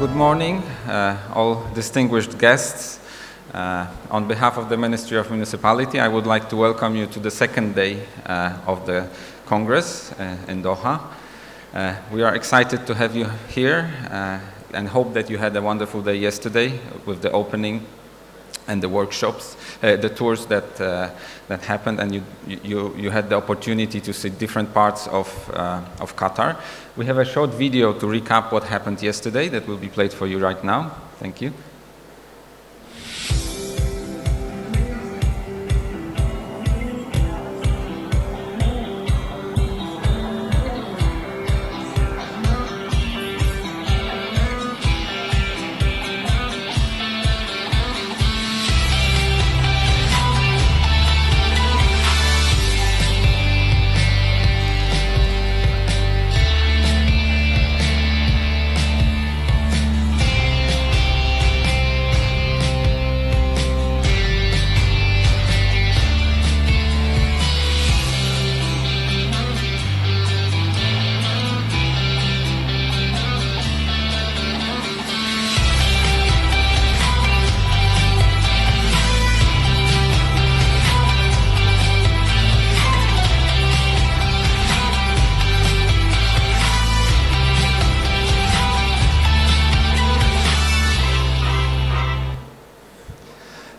Good morning, all distinguished guests. On behalf of the Ministry of Municipality, I would like to welcome you to the second day of the Congress in Doha. We are excited to have you here and hope that you had a wonderful day yesterday with the opening and the workshops, the tours that happened, and you had the opportunity to see different parts of Qatar. We have a short video to recap what happened yesterday that will be played for you right now. Thank you.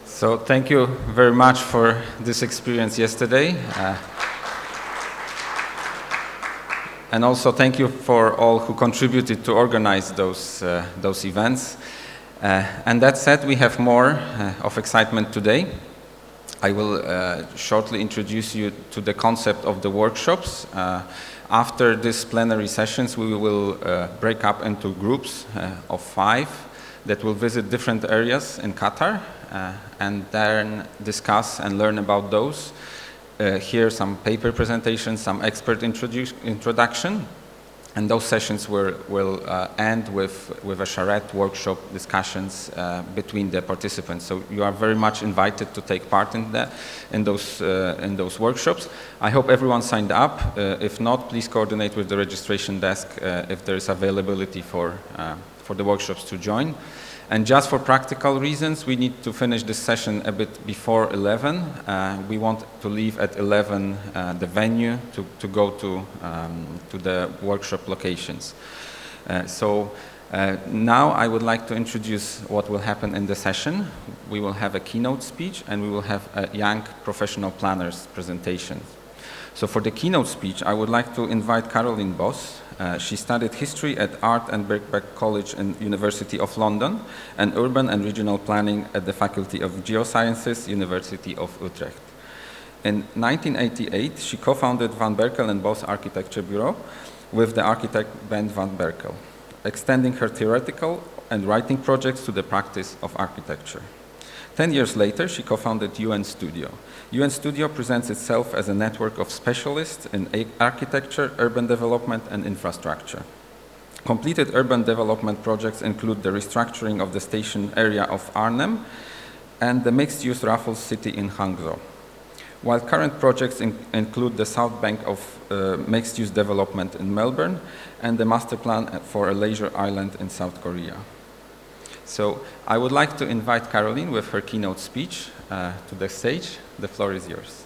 So thank you very much for this experience yesterday. And also thank you for all who contributed to organize those events. And that said, we have more of excitement today. I will shortly introduce you to the concept of the workshops. After these plenary sessions, we will break up into groups of 5 that will visit different areas in Qatar and then discuss and learn about those. Here some paper presentations, some expert introduction, and those sessions will end with a charrette workshop discussions between the participants. So you are very much invited to take part in those workshops. I hope everyone signed up. If not, please coordinate with the registration desk if there is availability for the workshops to join. And just for practical reasons, we need to finish this session a bit before 11. We want to leave at 11 the venue to go to the workshop locations. Now I would like to introduce what will happen in the session. We will have a keynote speech and we will have a young professional planners presentation. So for the keynote speech, I would like to invite Caroline Bos. She studied history at Art and Birkbeck College and University of London and urban and regional planning at the Faculty of Geosciences, University of Utrecht. In 1988, she co-founded Van Berkel and Bos Architecture Bureau with the architect Ben Van Berkel, extending her theoretical and writing projects to the practice of architecture. 10 years later, she co-founded UNStudio. UNStudio presents itself as a network of specialists in architecture, urban development, and infrastructure. Completed urban development projects include the restructuring of the station area of Arnhem and the mixed-use Raffles City in Hangzhou, while current projects include the south bank of mixed-use development in Melbourne and the master plan for a leisure island in South Korea. So I would like to invite Caroline with her keynote speech to the stage. The floor is yours.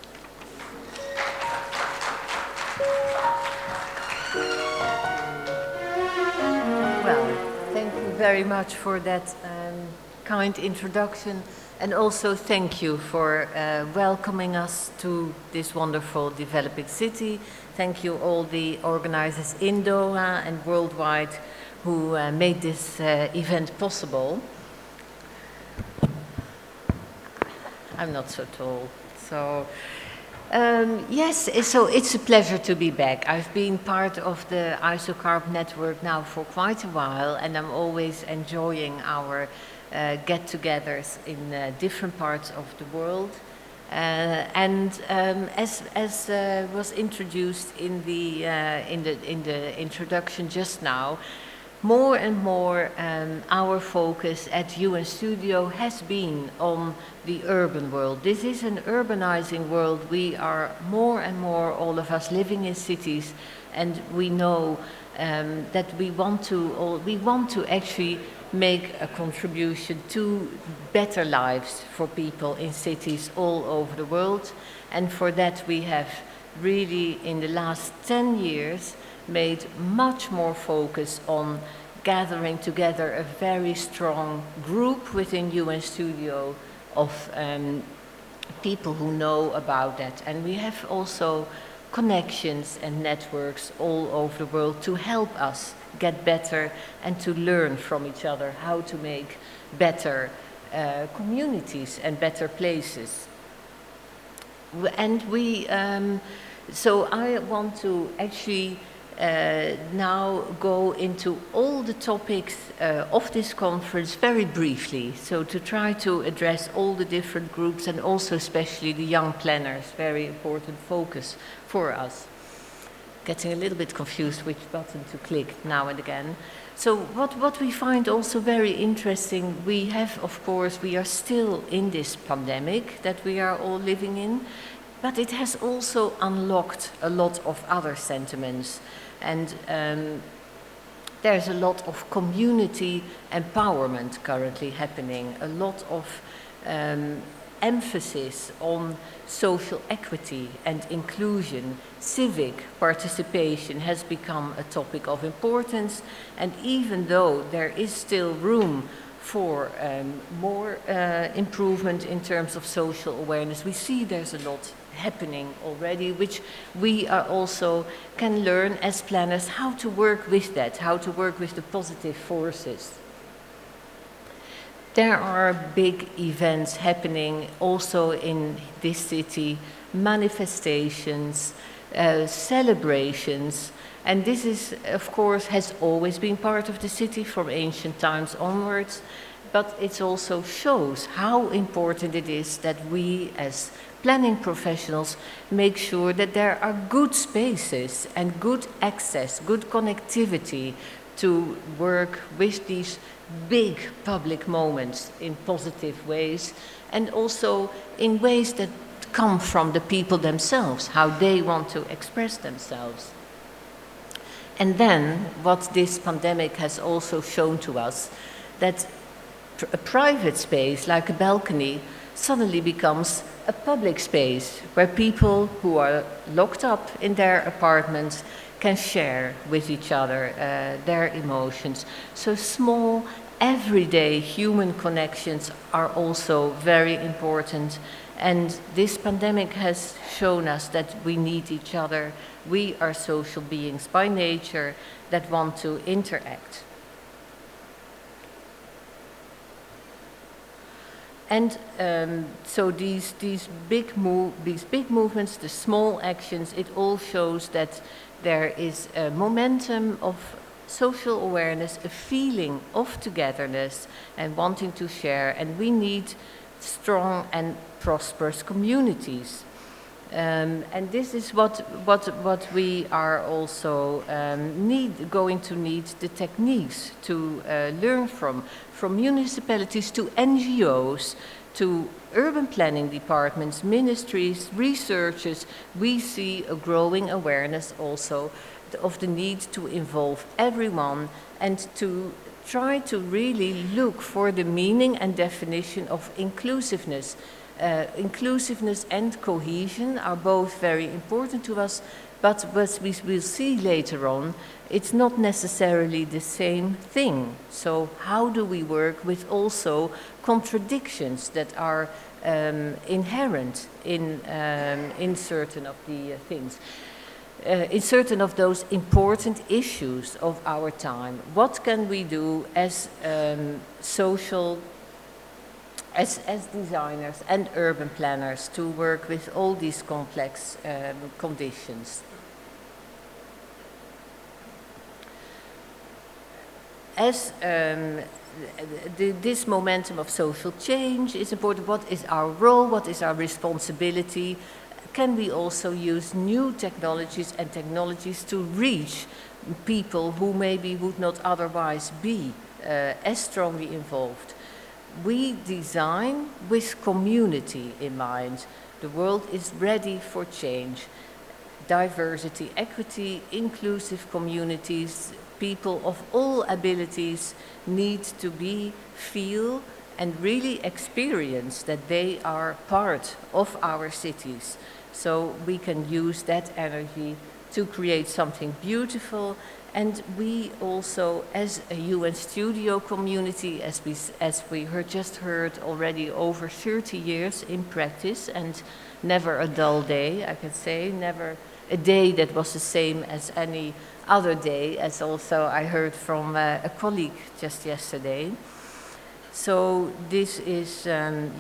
Well, thank you very much for that kind introduction, and also thank you for welcoming us to this wonderful developing city. Thank you all the organizers in Doha and worldwide who made this event possible. I'm not so tall, so yes, so it's a pleasure to be back. I've been part of the ISOCARP network now for quite a while, and I'm always enjoying our get-togethers in different parts of the world. As was introduced in the introduction just now, more and more our focus at UNStudio has been on the urban world. This is an urbanizing world. We are more and more, all of us, living in cities, and we know that we want to actually make a contribution to better lives for people in cities all over the world. And for that we have really in the last 10 years made much more focus on gathering together a very strong group within UNStudio of people who know about that. And we have also connections and networks all over the world to help us get better and to learn from each other how to make better communities and better places. And so I want to actually now go into all the topics of this conference very briefly, so to try to address all the different groups and also especially the young planners, very important focus for us. Getting a little bit confused which button to click now and again. So what we find also very interesting, we have, of course, we are still in this pandemic that we are all living in, but it has also unlocked a lot of other sentiments. And there's a lot of community empowerment currently happening, a lot of emphasis on social equity and inclusion. Civic participation has become a topic of importance, and even though there is still room for more improvement in terms of social awareness, we see there's a lot happening already, which we are also can learn as planners how to work with that, how to work with the positive forces. There are big events happening also in this city, manifestations, celebrations, and this is, of course, has always been part of the city from ancient times onwards, but it also shows how important it is that we as planning professionals make sure that there are good spaces and good access, good connectivity to work with these big public moments in positive ways, and also in ways that come from the people themselves, how they want to express themselves. And then what this pandemic has also shown to us, that a private space like a balcony suddenly becomes a public space where people who are locked up in their apartments can share with each other their emotions. So small, everyday human connections are also very important. And this pandemic has shown us that we need each other. We are social beings by nature that want to interact. And so these big movements, the small actions, it all shows that there is a momentum of social awareness, a feeling of togetherness and wanting to share, and we need strong and prosperous communities. And this is what we are also going to need the techniques to learn from municipalities to NGOs to urban planning departments, ministries, researchers. We see a growing awareness also of the need to involve everyone and to try to really look for the meaning and definition of inclusiveness. Inclusiveness and cohesion are both very important to us, but as we will see later on, it's not necessarily the same thing. So how do we work with also contradictions that are inherent in certain of the things? In certain of those important issues of our time, what can we do as as designers and urban planners to work with all these complex conditions? As this momentum of social change is important, what is our role, what is our responsibility? Can we also use new technologies and technologies to reach people who maybe would not otherwise be as strongly involved? We design with community in mind. The world is ready for change. diversity, equity, inclusive communities, people of all abilities need to feel and really experience that they are part of our cities. So we can use that energy to create something beautiful. And we also, as a UNStudio community, as we just heard already, over 30 years in practice, and never a dull day, I can say, never a day that was the same as any other day, as also I heard from a colleague just yesterday. So this is, in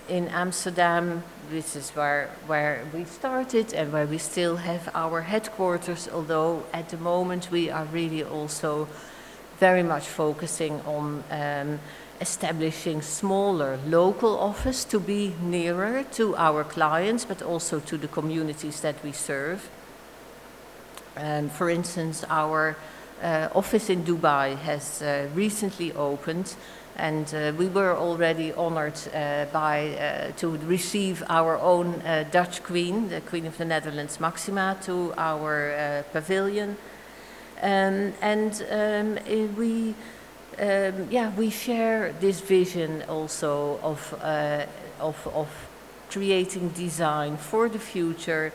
Amsterdam, this is where we started and where we still have our headquarters, although at the moment we are really also very much focusing on establishing smaller local office to be nearer to our clients, but also to the communities that we serve. For instance, our office in Dubai has recently opened, and we were already honored to receive our own Dutch Queen, the Queen of the Netherlands, Maxima, to our pavilion. We share this vision also of creating design for the future.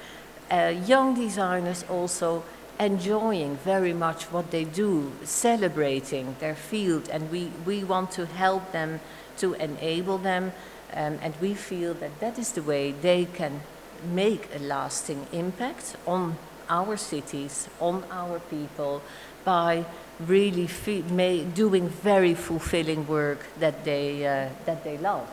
Young designers also enjoying very much what they do, celebrating their field, and we want to help them, to enable them, and we feel that that is the way they can make a lasting impact on our cities, on our people, by really doing very fulfilling work that they love.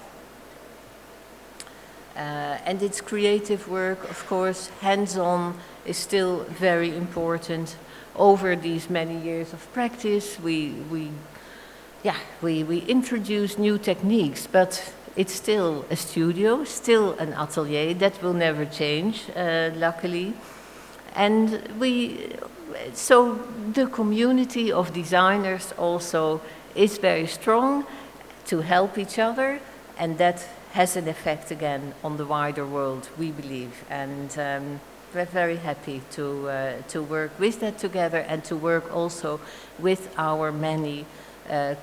And it's creative work, of course, hands-on is still very important. Over these many years of practice, we introduce new techniques, but it's still a studio, still an atelier. That will never change, luckily. And so the community of designers also is very strong to help each other, and that has an effect again on the wider world, we believe. And we're very happy to work with that together, and to work also with our many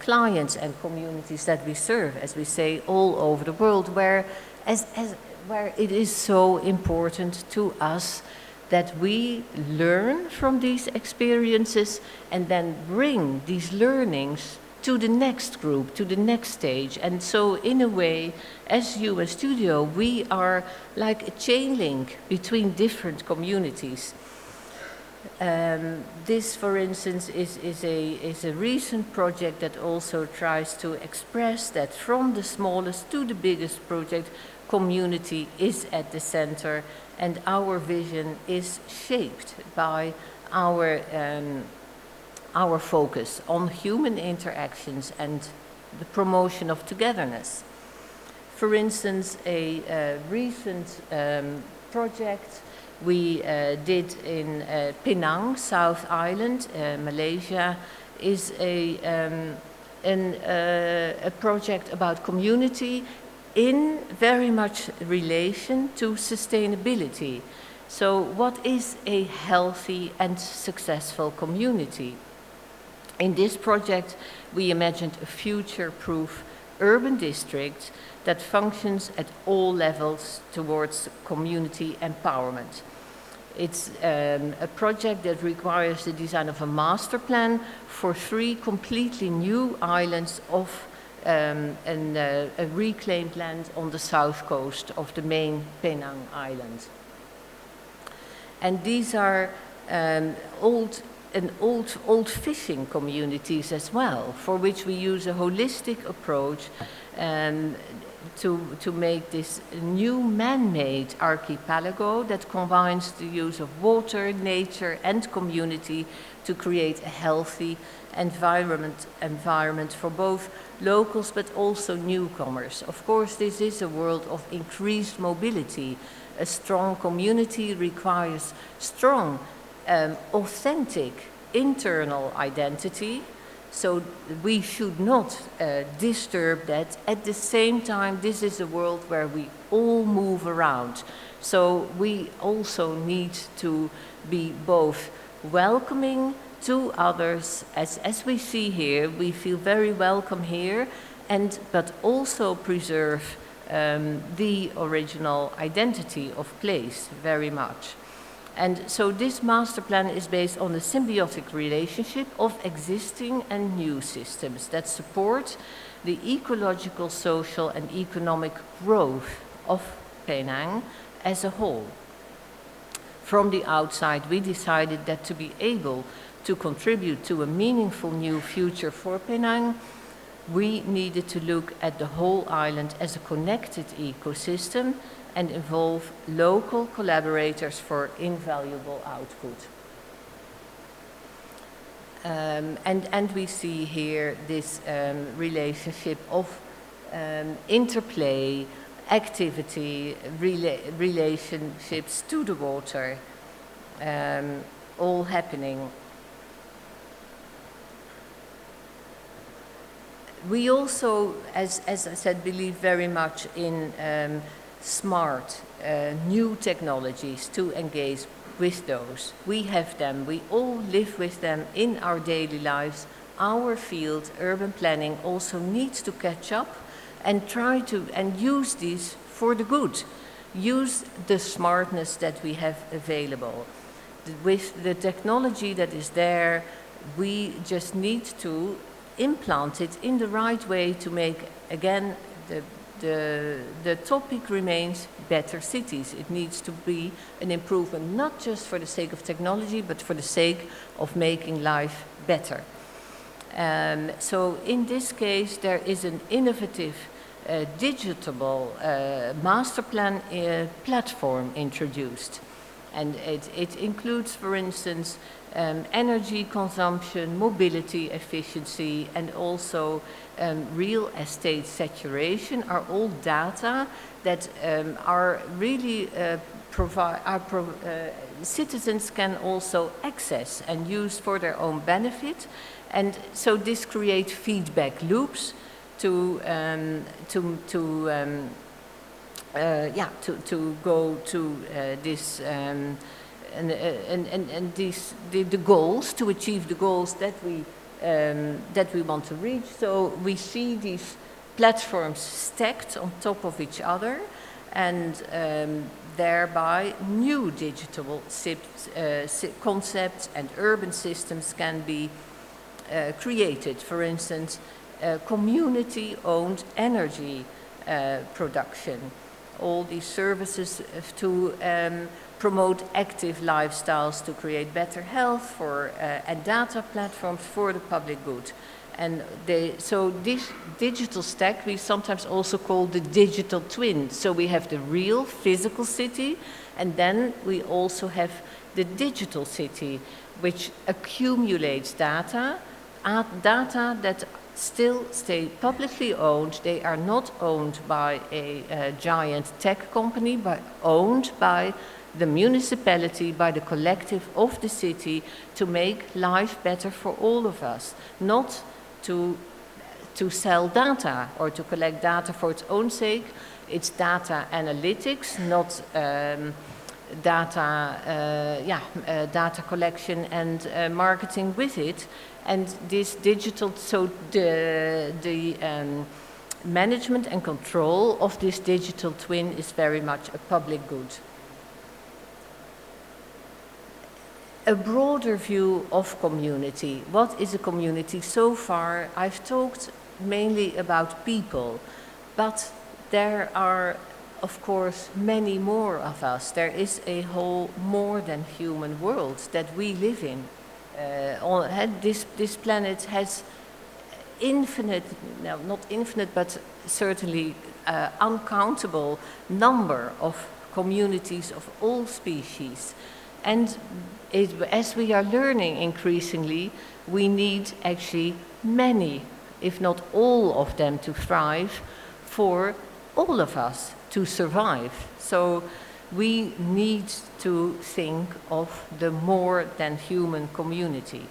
clients and communities that we serve, as we say, all over the world, where it is so important to us that we learn from these experiences and then bring these learnings to the next group, to the next stage. And so in a way, as UNStudio, we are like a chain link between different communities. This, for instance, is a recent project that also tries to express that from the smallest to the biggest project, community is at the center, and our vision is shaped by our focus on human interactions and the promotion of togetherness. For instance, a recent project we did in Penang, South Island, Malaysia, is a project about community in very much relation to sustainability. So what is a healthy and successful community? In this project, we imagined a future-proof urban district that functions at all levels towards community empowerment. It's a project that requires the design of a master plan for 3 completely new islands of a reclaimed land on the south coast of the main Penang Island. And these are old fishing communities as well, for which we use a holistic approach to make this new man-made archipelago that combines the use of water, nature, and community to create a healthy environment for both locals but also newcomers. Of course, this is a world of increased mobility. A strong community requires strong, authentic internal identity, so we should not disturb that. At the same time, this is a world where we all move around. So we also need to be both welcoming to others, as we see here, we feel very welcome here, but also preserve the original identity of place very much. And so this master plan is based on the symbiotic relationship of existing and new systems that support the ecological, social and economic growth of Penang as a whole. From the outside, we decided that to be able to contribute to a meaningful new future for Penang, we needed to look at the whole island as a connected ecosystem and involve local collaborators for invaluable output. And we see here this relationship of interplay, activity, relationships to the water, all happening. We also, as I said, believe very much in smart, new technologies to engage with those. We have them, we all live with them in our daily lives. Our field, urban planning, also needs to catch up and try to use these for the good. Use the smartness that we have available. With the technology that is there, we just need to implant it in the right way to make, again, the topic remains better cities. It needs to be an improvement, not just for the sake of technology, but for the sake of making life better. So in this case, there is an innovative digital master plan platform introduced. And it includes, for instance, energy consumption, mobility efficiency, and also real estate saturation are all data that are really citizens can also access and use for their own benefit. And so this creates feedback loops to go to this and these the goals, to achieve the goals that we want to reach. So we see these platforms stacked on top of each other, and thereby new digital concepts and urban systems can be created. For instance, community-owned energy production. All these services to promote active lifestyles, to create better health and data platforms for the public good. And so this digital stack we sometimes also call the digital twin. So we have the real physical city, and then we also have the digital city, which accumulates data that still stay publicly owned. They are not owned by a giant tech company, but owned by the municipality, by the collective of the city, to make life better for all of us, not to sell data or to collect data for its own sake. It's data analytics, not data collection and marketing with it. And this digital, so the management and control of this digital twin is very much a public good. A broader view of community. What is a community? So far, I've talked mainly about people, but there are, of course, many more of us. There is a whole more than human world that we live in. This planet has infinite, no, not infinite, but certainly uncountable number of communities of all species. And as we are learning increasingly, we need actually many, if not all of them, to thrive, for all of us to survive. So we need to think of the more than human community.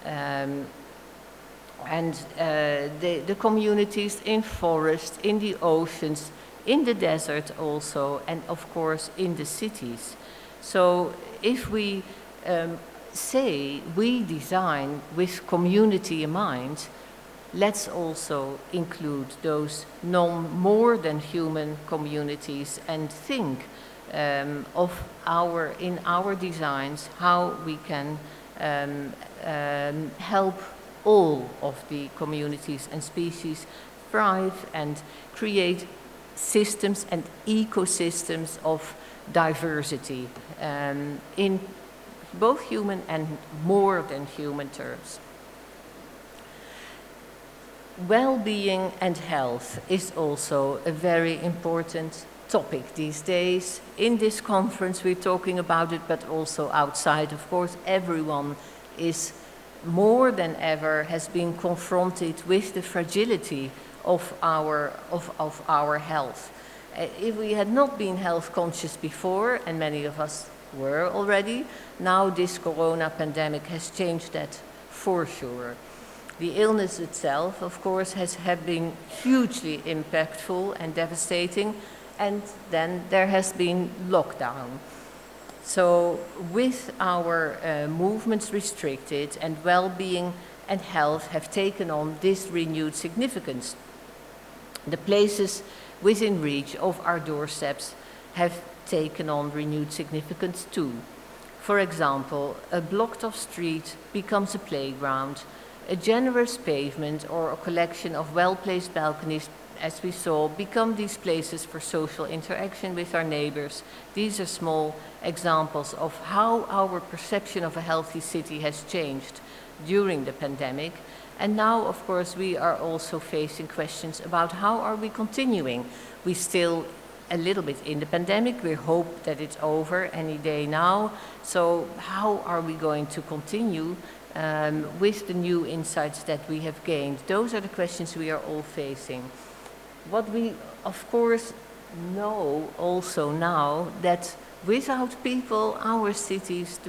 The communities in forests, in the oceans, in the desert also, and of course in the cities. So if we say we design with community in mind, let's also include those more than human communities and think of in our designs how we can help all of the communities and species thrive and create systems and ecosystems of diversity in both human and more than human terms. Well-being and health is also a very important topic these days. In this conference we're talking about it, but also outside. Of course, everyone is more than ever has been confronted with the fragility of our health. If we had not been health conscious before, and many of us were already, now this corona pandemic has changed that for sure. The illness itself, of course, has been hugely impactful and devastating, and then there has been lockdown. So with our movements restricted and well-being and health have taken on this renewed significance. The places within reach of our doorsteps have taken on renewed significance too. For example, a blocked-off street becomes a playground. A generous pavement or a collection of well-placed balconies, as we saw, become these places for social interaction with our neighbors. These are small examples of how our perception of a healthy city has changed during the pandemic. And now, of course, we are also facing questions about how are we continuing. We're still a little bit in the pandemic. We hope that it's over any day now. So how are we going to continue with the new insights that we have gained? Those are the questions we are all facing. What we, of course, know also now that without people, our cities,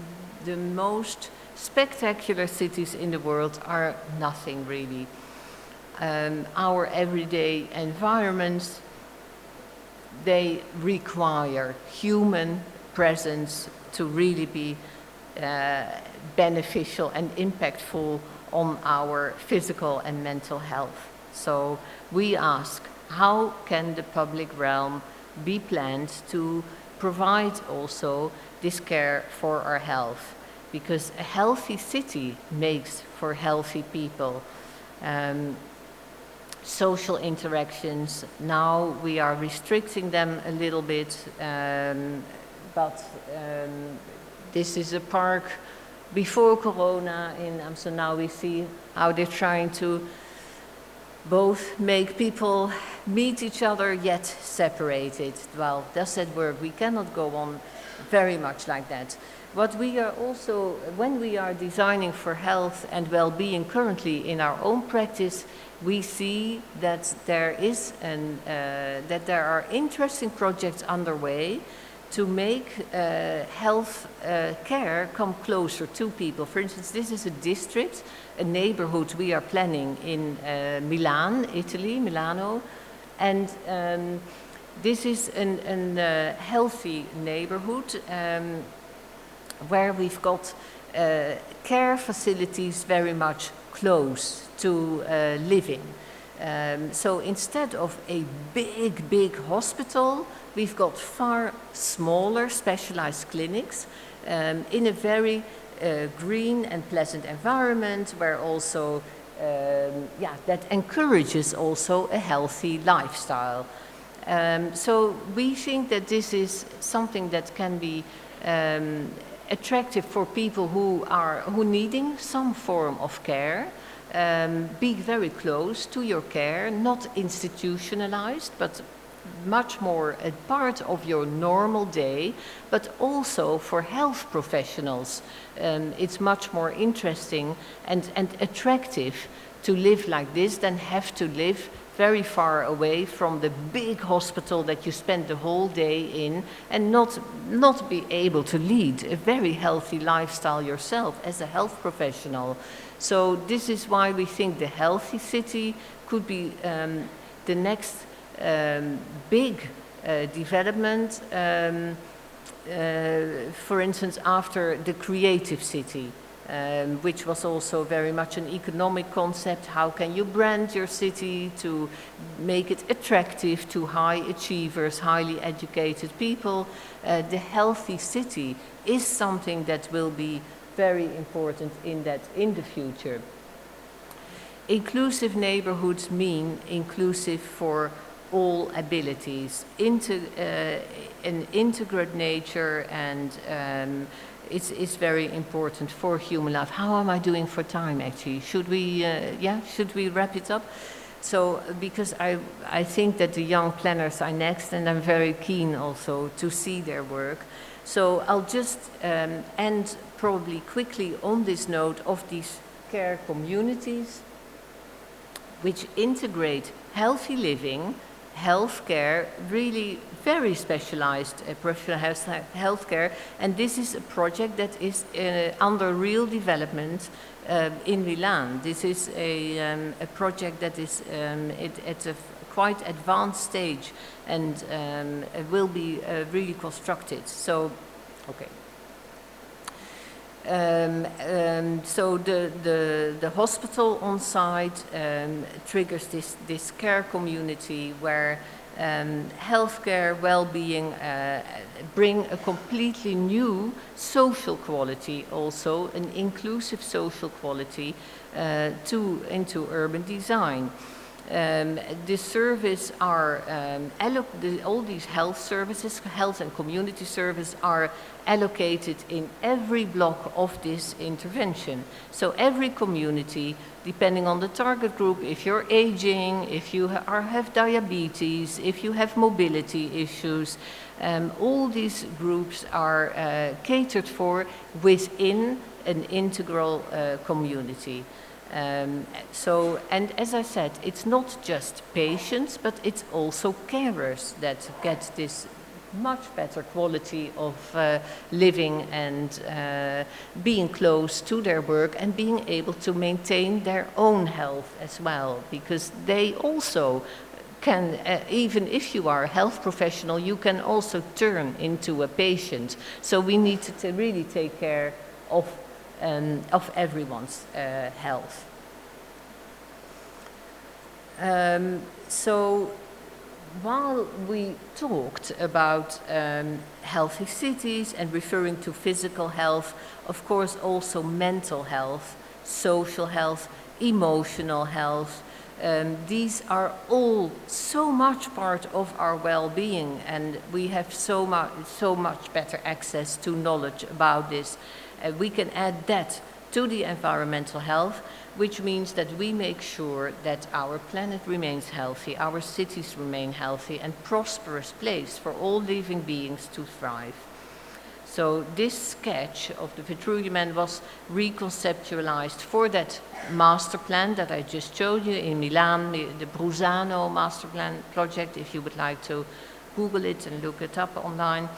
the most spectacular cities in the world, are nothing really. Our everyday environments, they require human presence to really be beneficial and impactful on our physical and mental health. So we ask, how can the public realm be planned to provide also this care for our health? Because a healthy city makes for healthy people. Social interactions, now we are restricting them a little bit, but this is a park before Corona in Amsterdam. Now we see how they're trying to both make people meet each other yet separated. Well, does that work? We cannot go on very much like that. What we are also, when we are designing for health and well-being currently in our own practice, we see that there are interesting projects underway to make health care come closer to people. For instance, this is a district, a neighborhood we are planning in Milan, Italy, Milano, and this is a healthy neighborhood where we've got care facilities very much close to living. So instead of a big hospital, we've got far smaller specialized clinics in a very green and pleasant environment where also, that encourages also a healthy lifestyle. So we think that this is something that can be attractive for people who needing some form of care. Be very close to your care, not institutionalized, but much more a part of your normal day, but also for health professionals. It's much more interesting and attractive to live like this than have to live very far away from the big hospital that you spend the whole day in and not be able to lead a very healthy lifestyle yourself as a health professional. So this is why we think the healthy city could be the next big development, for instance, after the creative city, which was also very much an economic concept. How can you brand your city to make it attractive to high achievers, highly educated people? The healthy city is something that will be very important in the future. Inclusive neighborhoods mean inclusive for all abilities, an integrate nature, and it's very important for human life. How am I doing for time, actually? Should we wrap it up? So, because I think that the young planners are next, and I'm very keen also to see their work. So I'll just end probably quickly on this note of these care communities, which integrate healthy living, healthcare, really very specialized professional healthcare, and this is a project that is under real development in Milan. This is a project that is at a quite advanced stage, and will be really constructed. So, okay. So the hospital on site triggers this care community where healthcare, well-being bring a completely new social quality, also an inclusive social quality into urban design. The service are all these health services, health and community service, are allocated in every block of this intervention. So every community, depending on the target group, if you're aging, if you have diabetes, if you have mobility issues, all these groups are catered for within an integral community. And as I said, it's not just patients, but it's also carers that get this much better quality of living and being close to their work and being able to maintain their own health as well, because they also can, even if you are a health professional, you can also turn into a patient. So we need to really take care of everyone's health. So while we talked about healthy cities and referring to physical health, of course also mental health, social health, emotional health, these are all so much part of our well-being, and we have so much better access to knowledge about this. We can add that to the environmental health, which means that we make sure that our planet remains healthy, our cities remain healthy and prosperous place for all living beings to thrive. So this sketch of the Vitruvian was reconceptualized for that master plan that I just showed you in Milan, the Brusano master plan project, if you would like to Google it and look it up online.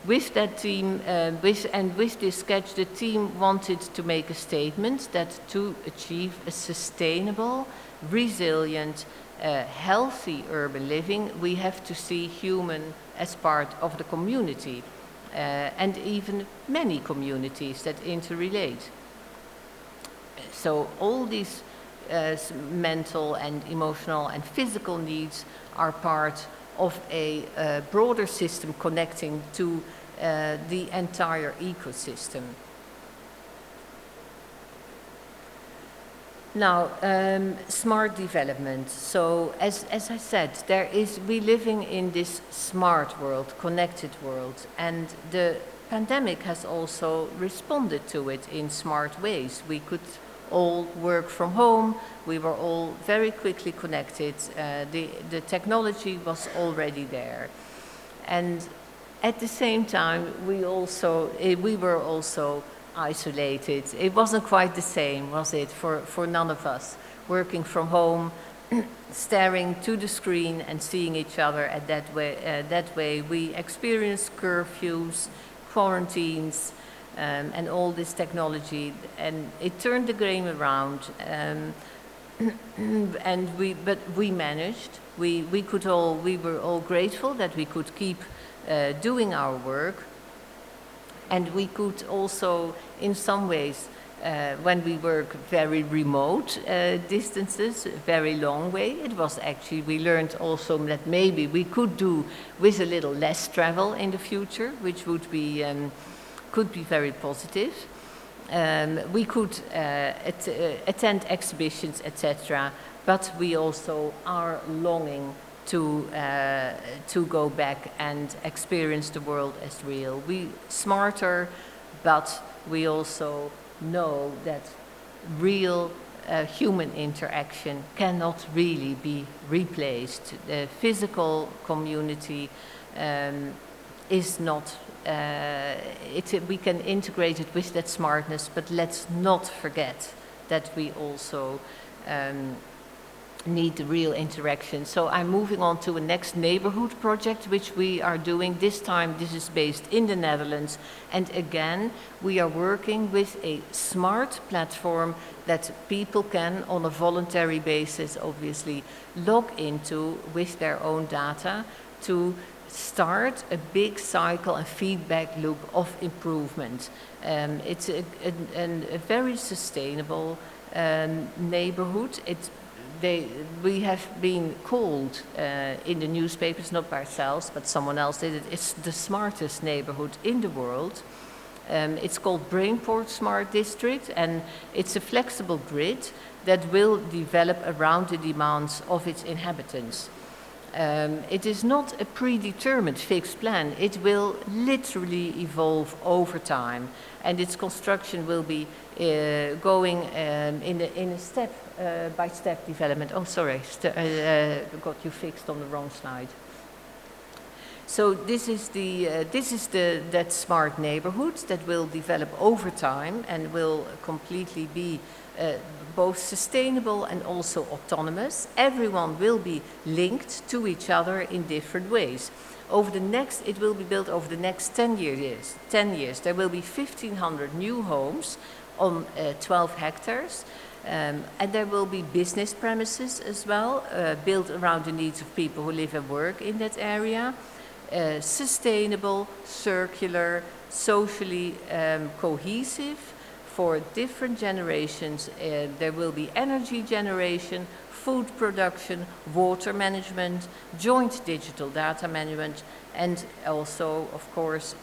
With that team, with this sketch, the team wanted to make a statement that to achieve a sustainable, resilient, healthy urban living, we have to see human as part of the community, and even many communities that interrelate. So all these mental and emotional and physical needs are part of a broader system connecting to the entire ecosystem. Now, smart development. So, as I said, we're living in this smart world, connected world, and the pandemic has also responded to it in smart ways. We could all work from home. We were all very quickly connected. The technology was already there, and at the same time, we were also isolated. It wasn't quite the same, was it, for none of us, working from home, staring to the screen and seeing each other at that way. We experienced curfews, quarantines, and all this technology, and it turned the game around. but we managed. We were all grateful that we could keep doing our work, and we could also, in some ways, when we work very remote distances, very long way, it was actually, we learned also that maybe we could do with a little less travel in the future, which would be, could be very positive. We could attend exhibitions, etc., but we also are longing to go back and experience the world as real. We smarter, but we also know that real human interaction cannot really be replaced. The physical community is not, we can integrate it with that smartness, but let's not forget that we also need the real interaction. So I'm moving on to a next neighborhood project which we are doing. This time this is based in the Netherlands, and again we are working with a smart platform that people can, on a voluntary basis obviously, log into with their own data to start a big cycle and feedback loop of improvement. It's a very sustainable neighborhood. We have been called in the newspapers, not by ourselves, but someone else did it. It's the smartest neighborhood in the world. It's called Brainport Smart District, and it's a flexible grid that will develop around the demands of its inhabitants. It is not a predetermined fixed plan. It will literally evolve over time, and its construction will be going in a step-by-step development. Oh, sorry, got you fixed on the wrong slide. So this is that smart neighborhood that will develop over time and will completely be both sustainable and also autonomous. Everyone will be linked to each other in different ways. It will be built over the next 10 years. There will be 1,500 new homes on 12 hectares. And there will be business premises as well, built around the needs of people who live and work in that area. Sustainable, circular, socially cohesive for different generations. There will be energy generation, food production, water management, joint digital data management, and also, of course,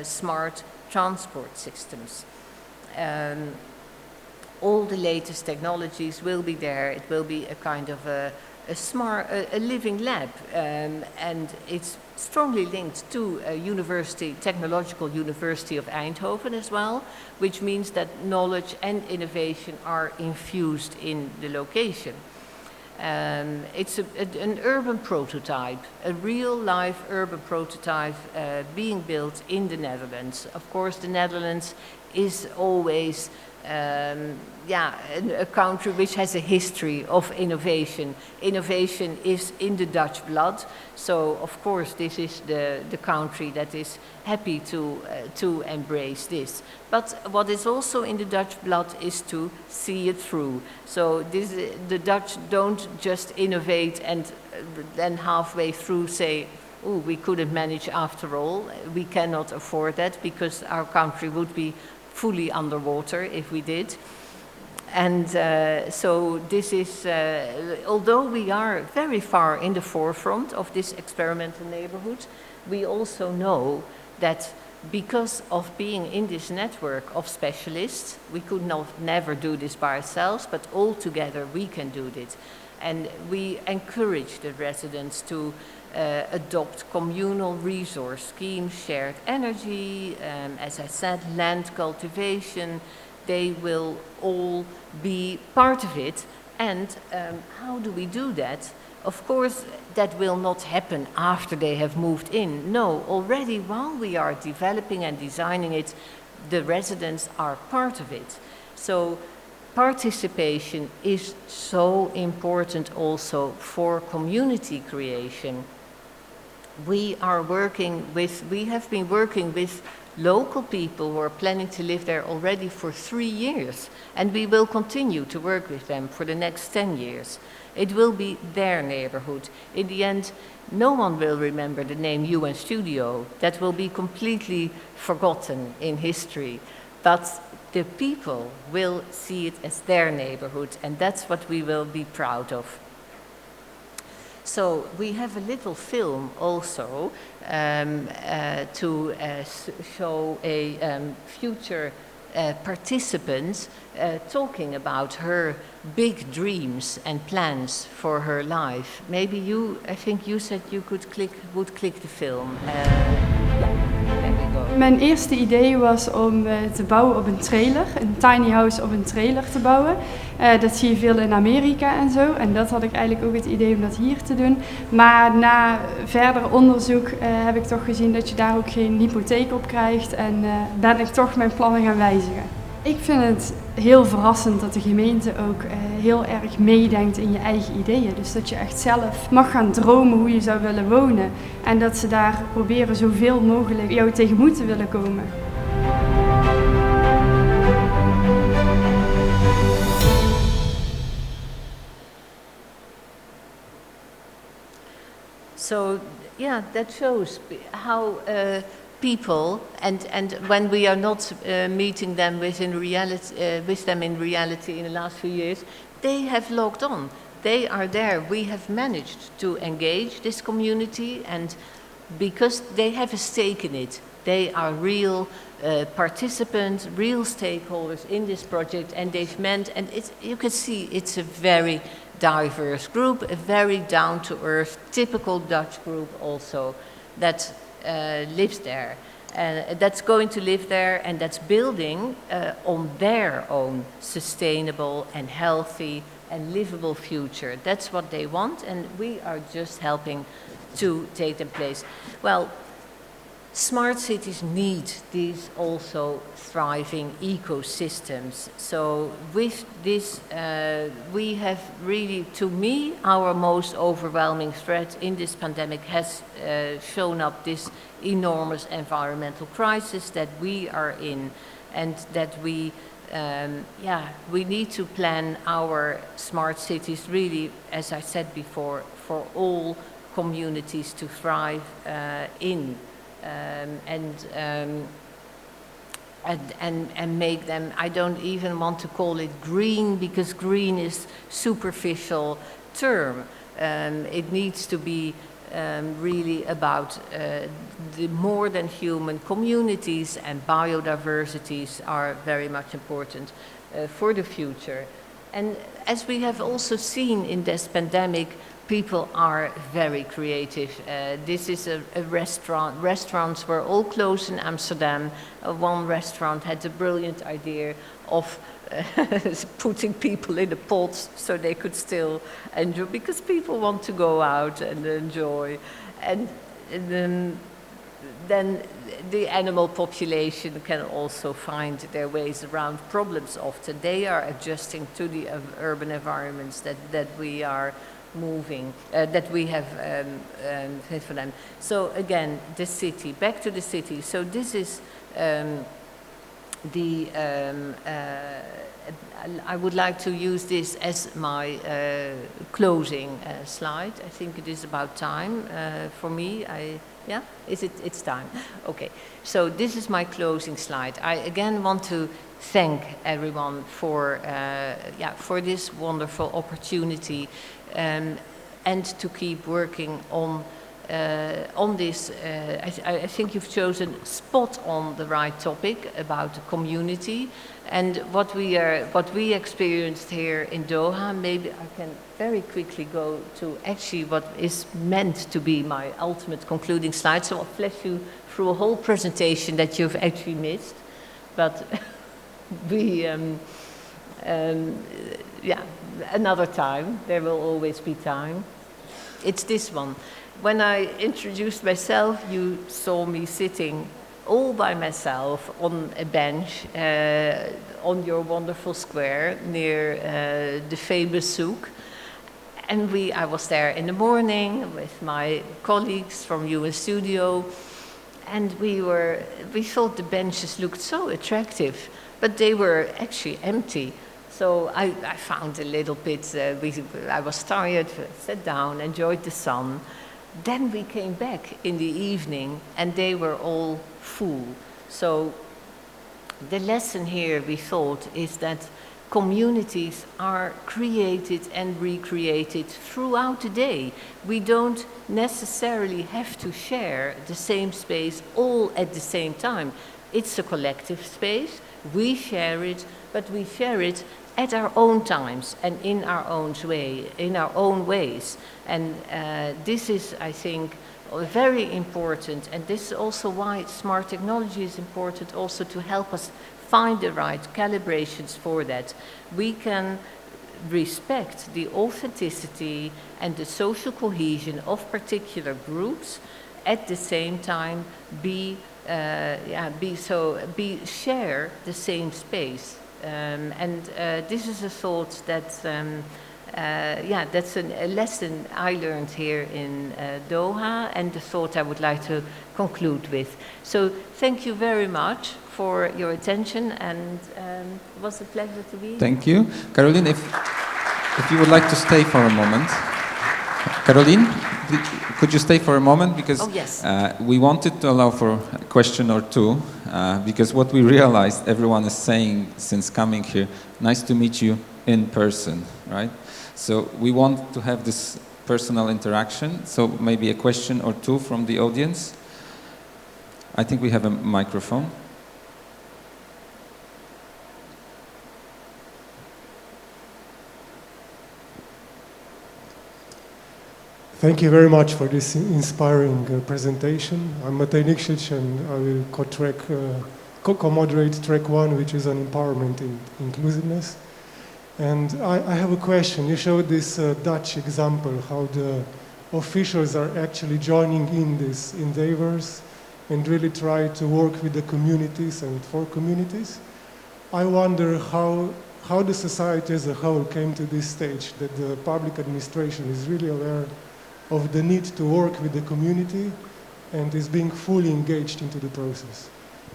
smart transport systems. All the latest technologies will be there. It will be a kind of a living lab, and it's strongly linked to a technological university of Eindhoven as well, which means that knowledge and innovation are infused in the location. It's an urban prototype, a real-life urban prototype being built in the Netherlands. Of course, the Netherlands is always a country which has a history of innovation. Innovation is in the Dutch blood, so of course this is the country that is happy to embrace this. But what is also in the Dutch blood is to see it through. So the Dutch don't just innovate and then halfway through say, oh, we couldn't manage after all. We cannot afford that because our country would be fully underwater if we did. And so this is, although we are very far in the forefront of this experimental neighborhood, we also know that because of being in this network of specialists, we could never do this by ourselves, but all together we can do this. And we encourage the residents to adopt communal resource schemes, shared energy, as I said, land cultivation. They will all be part of it. And how do we do that? Of course, that will not happen after they have moved in. No, already while we are developing and designing it, the residents are part of it. So participation is so important also for community creation. We have been working with local people who are planning to live there already for 3 years, and we will continue to work with them for the next 10 years. It will be their neighborhood. In the end, no one will remember the name UNStudio. That will be completely forgotten in history. But the people will see it as their neighborhood, and that's what we will be proud of. So we have a little film also to show a future participant talking about her big dreams and plans for her life. Maybe you, I think you said you would click the film. There we go. Mijn eerste idee was om te bouwen op een trailer, een tiny house op een trailer te bouwen. Dat zie je veel in Amerika en zo. En dat had ik eigenlijk ook het idee om dat hier te doen. Maar na verder onderzoek heb ik toch gezien dat je daar ook geen hypotheek op krijgt. En ben ik toch mijn plannen gaan wijzigen. Ik vind het heel verrassend dat de gemeente ook heel erg meedenkt in je eigen ideeën. Dus dat je echt zelf mag gaan dromen hoe je zou willen wonen. En dat ze daar proberen zoveel mogelijk jou tegemoet te willen komen. So, yeah, that shows how people, and when we are not meeting them with them in reality in the last few years, they have logged on. They are there. We have managed to engage this community, and because they have a stake in it, they are real participants, real stakeholders in this project, and they've meant, and you can see it's a very diverse group, a very down-to-earth, typical Dutch group also, that lives there, and that's going to live there, and that's building on their own sustainable and healthy and livable future. That's what they want, and we are just helping to take them place. Well, smart cities need these also thriving ecosystems. So with this, we have really, to me, our most overwhelming threat in this pandemic has shown up this enormous environmental crisis that we are in, and that we need to plan our smart cities really, as I said before, for all communities to thrive in. And make them, I don't even want to call it green, because green is superficial term. It needs to be really about the more than human communities, and biodiversities are very much important for the future. And as we have also seen in this pandemic, people are very creative. This is a restaurant. Restaurants were all closed in Amsterdam. One restaurant had the brilliant idea of putting people in the pots so they could still enjoy, because people want to go out and enjoy. And then the animal population can also find their ways around problems often. They are adjusting to the urban environments that we are moving, that we have for them. So again, the city, back to the city. So this is I would like to use this as my closing slide. I think it is about time for me. Yeah, it's time? Okay, so this is my closing slide. I again want to thank everyone for this wonderful opportunity, and to keep working on this. I think you've chosen spot on the right topic about the community, and what we experienced here in Doha. Maybe I can very quickly go to actually what is meant to be my ultimate concluding slide. So I'll flash you through a whole presentation that you've actually missed, but another time. There will always be time. It's this one. When I introduced myself, you saw me sitting all by myself on a bench on your wonderful square near the famous souk. And I was there in the morning with my colleagues from UNStudio, And we thought the benches looked so attractive, but they were actually empty. So I found a little bit, I was tired, sat down, enjoyed the sun. Then we came back in the evening and they were all full. So the lesson here, we thought, is that communities are created and recreated throughout the day. We don't necessarily have to share the same space all at the same time. It's a collective space, we share it, but we share it at our own times and in our own ways. And this is, I think, very important, and this is also why smart technology is important, also to help us find the right calibrations for that. We can respect the authenticity and the social cohesion of particular groups, at the same time share the same space. This is a thought that that's a lesson I learned here in Doha, and the thought I would like to conclude with. So thank you very much for your attention, and it was a pleasure to be here. Thank you. Caroline, if you would like to stay for a moment. Caroline, could you stay for a moment? Because yes. We wanted to allow for a question or two, because what we realized, everyone is saying since coming here, nice to meet you in person, right? So we want to have this personal interaction, so maybe a question or two from the audience. I think we have a microphone. Thank you very much for this inspiring presentation. I'm Matej Nikšić, and I will co-moderate track 1, which is on empowerment and inclusiveness. And I have a question. You showed this Dutch example, how the officials are actually joining in these endeavors and really try to work with the communities and for communities. I wonder how the society as a whole came to this stage, that the public administration is really aware of the need to work with the community and is being fully engaged into the process.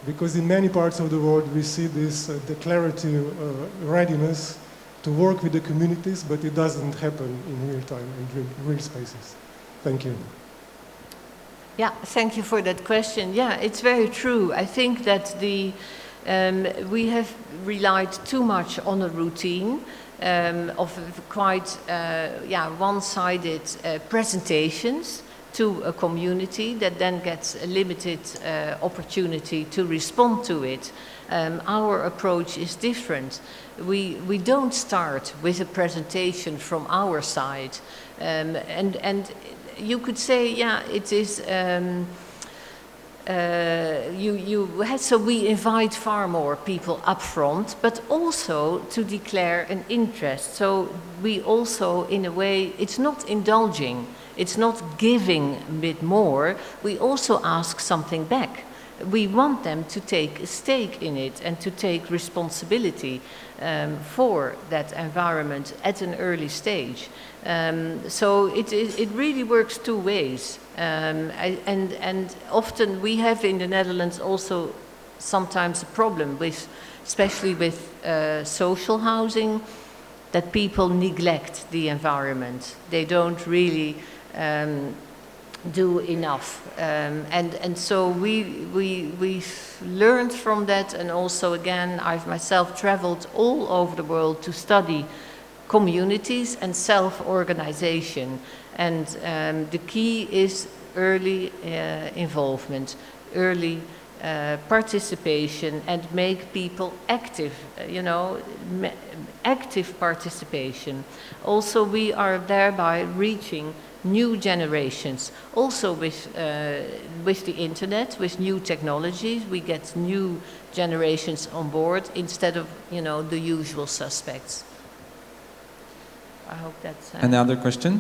Because in many parts of the world we see this declarative readiness to work with the communities, but it doesn't happen in real time, in real spaces. Thank you. Yeah, thank you for that question. Yeah, it's very true. I think that we have relied too much on a routine of quite one-sided presentations to a community that then gets a limited opportunity to respond to it. Our approach is different. We don't start with a presentation from our side, and you could say, yeah, it is. So we invite far more people up front, but also to declare an interest. So we also, in a way, it's not indulging, it's not giving a bit more, we also ask something back. We want them to take a stake in it and to take responsibility for that environment at an early stage. So it really works two ways. And often we have in the Netherlands also sometimes a problem with, especially with social housing, that people neglect the environment. They don't really do enough, and so we learned from that, and also again I've myself traveled all over the world to study communities and self-organization, and the key is early involvement, early participation, and make people active, active participation. Also we are thereby reaching new generations. Also with the internet, with new technologies, we get new generations on board instead of, the usual suspects. I hope that's... Any other question?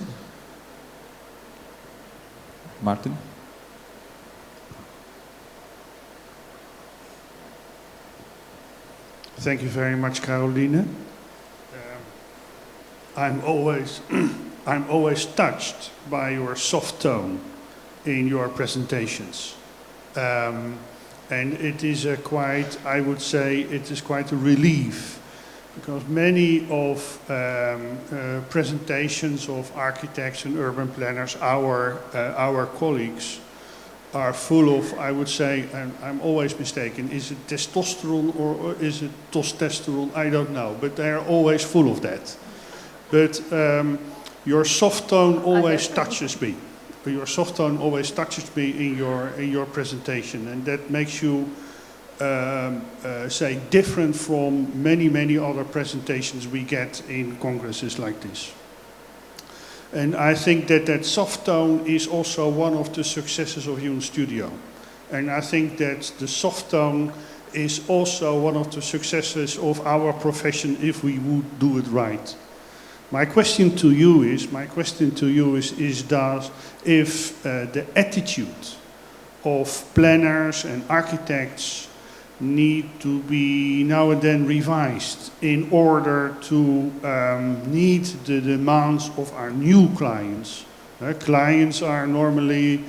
Martin? Thank you very much, Caroline. I'm always touched by your soft tone in your presentations. And it is I would say, it is quite a relief, because many of presentations of architects and urban planners, our colleagues, are full of, I would say, and I'm always mistaken, is it testosterone or is it testosterone? I don't know, but they are always full of that. But your soft tone always touches me. Your soft tone always touches me in your presentation, and that makes you say different from many other presentations we get in congresses like this. And I think that soft tone is also one of the successes of UNStudio. And I think that the soft tone is also one of the successes of our profession if we would do it right. My question to you is if the attitude of planners and architects need to be now and then revised in order to meet the demands of our new clients. Clients are normally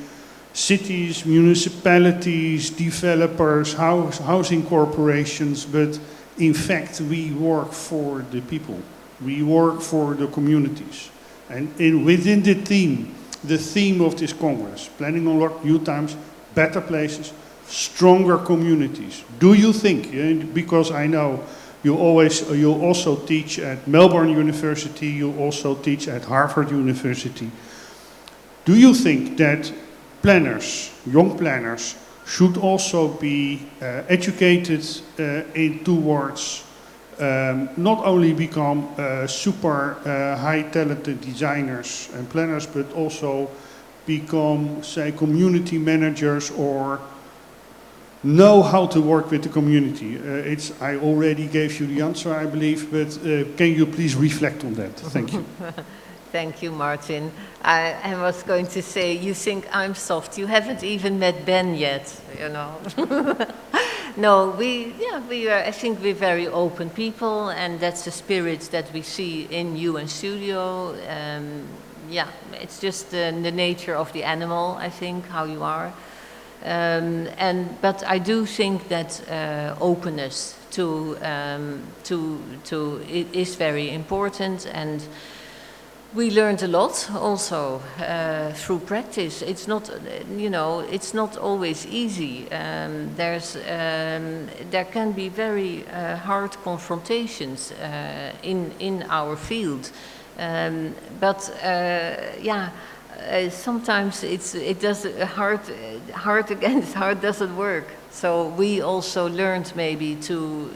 cities, municipalities, developers, housing corporations, but in fact we work for the people. We work for the communities. And within the theme of this Congress, Planning Unlocked, New Times, Better Places, Stronger Communities. Do you think, because I know you also teach at Melbourne University, you also teach at Harvard University, do you think that planners, young planners, should also be educated towards not only become super high talented designers and planners, but also become, say, community managers or know how to work with the community? I already gave you the answer, I believe, but can you please reflect on that? Thank you. Thank you, Martin. I was going to say, you think I'm soft. You haven't even met Ben yet, you know. No, we are, I think we're very open people, and that's the spirit that we see in UNStudio. Yeah, it's just the nature of the animal, I think, how you are. But I do think that openness it is very important, and we learned a lot also through practice. It's not, it's not always easy. There can be very hard confrontations in our field, sometimes it does hard against hard doesn't work. So we also learned maybe to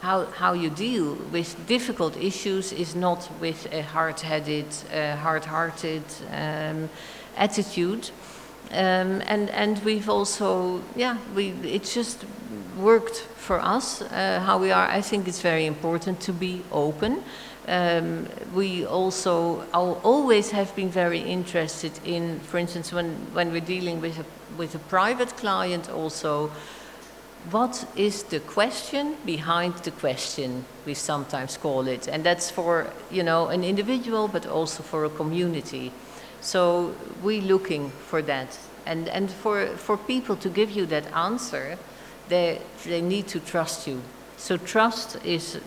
how you deal with difficult issues is not with a hard-headed, hard-hearted attitude. And we've also, it's just worked for us how we are. I think it's very important to be open. We also always have been very interested in, for instance, when we're dealing with a private client also, what is the question behind the question, we sometimes call it. And that's for, an individual, but also for a community. So we're looking for that. And for people to give you that answer, they need to trust you. So trust is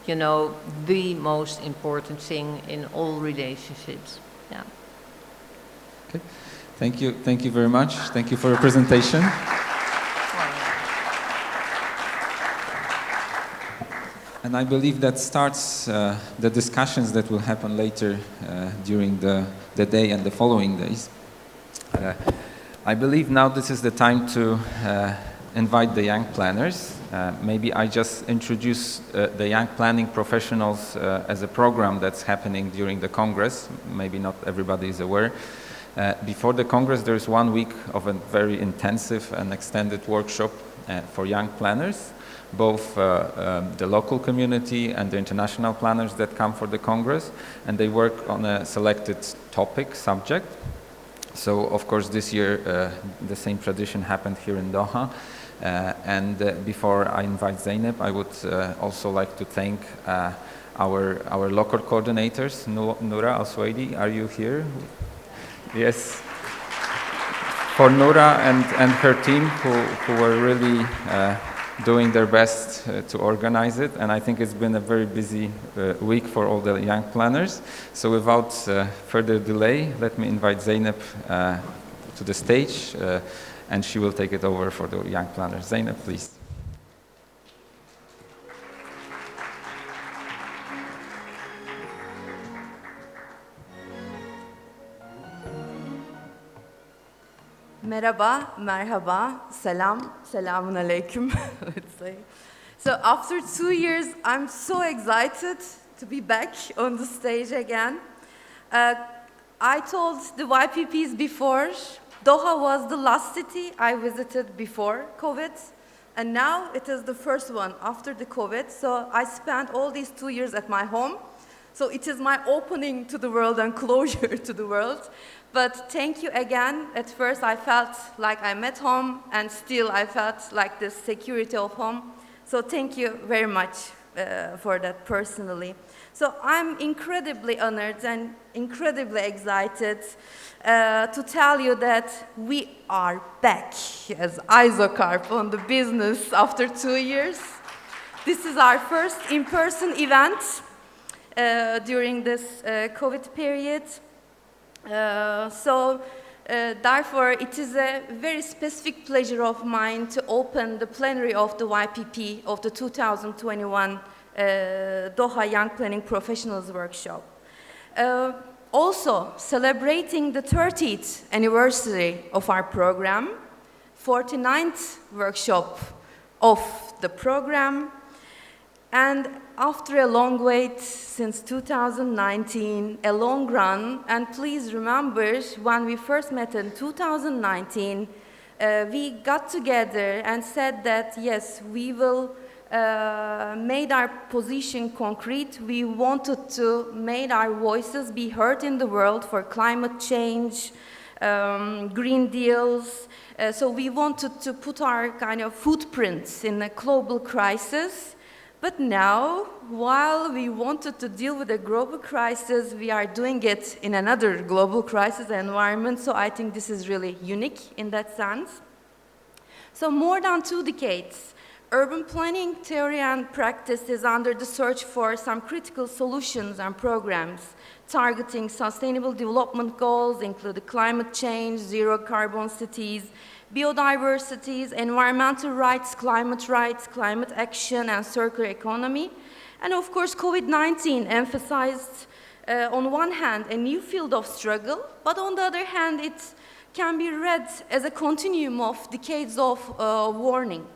the most important thing in all relationships. Yeah. Okay. Thank you very much. Thank you for your presentation. And I believe that starts the discussions that will happen later during the day and the following days. I believe now this is the time to invite the young planners. Maybe I just introduce the young planning professionals as a program that's happening during the Congress. Maybe not everybody is aware. Before the Congress, there's 1 week of a very intensive and extended workshop for young planners, both the local community and the international planners that come for the Congress, and they work on a selected topic, subject. So, of course, this year the same tradition happened here in Doha. And before I invite Zeynep, I would also like to thank our local coordinators. Noura Al-Swaidi, are you here? Yes. for Noura and her team who were really doing their best to organize it, and I think it's been a very busy week for all the young planners. So without further delay, let me invite Zeynep to the stage, and she will take it over for the young planners. Zeynep, please. Merhaba, merhaba, selam, selamun aleyküm, let's say. So after 2 years, I'm so excited to be back on the stage again. I told the YPPs before, Doha was the last city I visited before COVID, and now it is the first one after the COVID. So I spent all these 2 years at my home. So it is my opening to the world and closure to the world. But thank you again. At first I felt like I'm at home, and still I felt like the security of home. So thank you very much for that personally. So I'm incredibly honored and incredibly excited to tell you that we are back as ISOCARP on the business after 2 years. This is our first in-person event during this COVID period. Therefore, it is a very specific pleasure of mine to open the plenary of the YPP of the 2021 Doha Young Planning Professionals Workshop. Also, celebrating the 30th anniversary of our program, 49th workshop of the program, and after a long wait since 2019, a long run, and please remember when we first met in 2019, we got together and said that yes, we will made our position concrete. We wanted to make our voices be heard in the world for climate change, green deals. So we wanted to put our kind of footprints in a global crisis. But now, while we wanted to deal with a global crisis, we are doing it in another global crisis environment. So I think this is really unique in that sense. So more than 2 decades, urban planning theory and practice is under the search for some critical solutions and programs targeting sustainable development goals, including climate change, zero carbon cities, biodiversities, environmental rights, climate action, and circular economy. And of course, COVID-19 emphasized, on one hand, a new field of struggle, but on the other hand, it can be read as a continuum of decades of warning.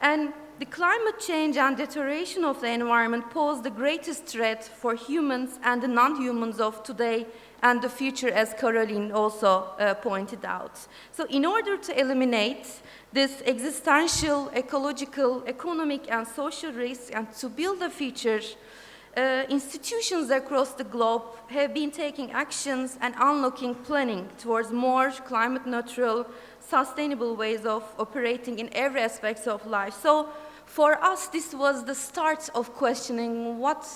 And the climate change and deterioration of the environment pose the greatest threat for humans and the non-humans of today and the future, as Caroline also pointed out. So in order to eliminate this existential, ecological, economic, and social risk, and to build a future, institutions across the globe have been taking actions and unlocking planning towards more climate neutral, sustainable ways of operating in every aspect of life. So for us, this was the start of questioning what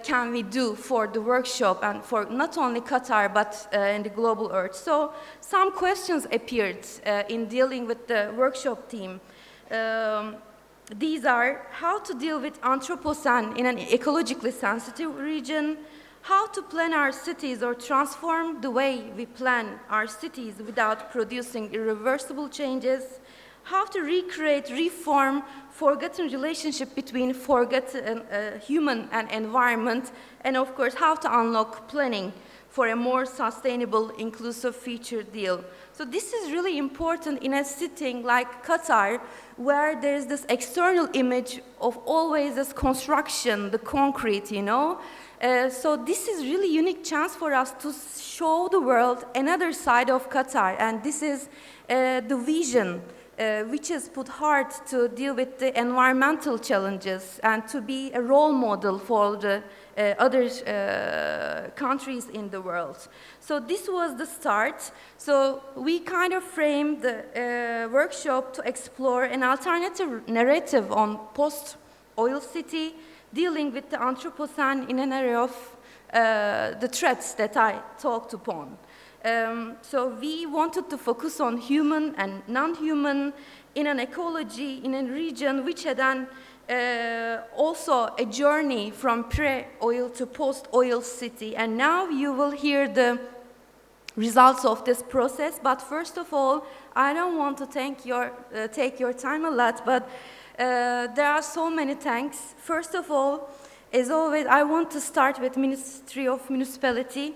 can we do for the workshop and for not only Qatar but in the global earth. So some questions appeared in dealing with the workshop team. These are how to deal with Anthropocene in an ecologically sensitive region, how to plan our cities or transform the way we plan our cities without producing irreversible changes, how to recreate, reform forgotten relationship between forgotten human and environment, and of course, how to unlock planning for a more sustainable, inclusive future deal. So this is really important in a setting like Qatar, where there is this external image of always this construction, the concrete, you know. So this is really unique chance for us to show the world another side of Qatar, and this is the vision which is put hard to deal with the environmental challenges and to be a role model for the other countries in the world. So this was the start. So we kind of framed the workshop to explore an alternative narrative on post-oil city, dealing with the Anthropocene in an area of the threats that I talked upon. So we wanted to focus on human and non-human in an ecology, in a region which had done also a journey from pre-oil to post-oil city. And now you will hear the results of this process. But first of all, I don't want to take your time a lot, but there are so many thanks. First of all, as always, I want to start with Ministry of Municipality.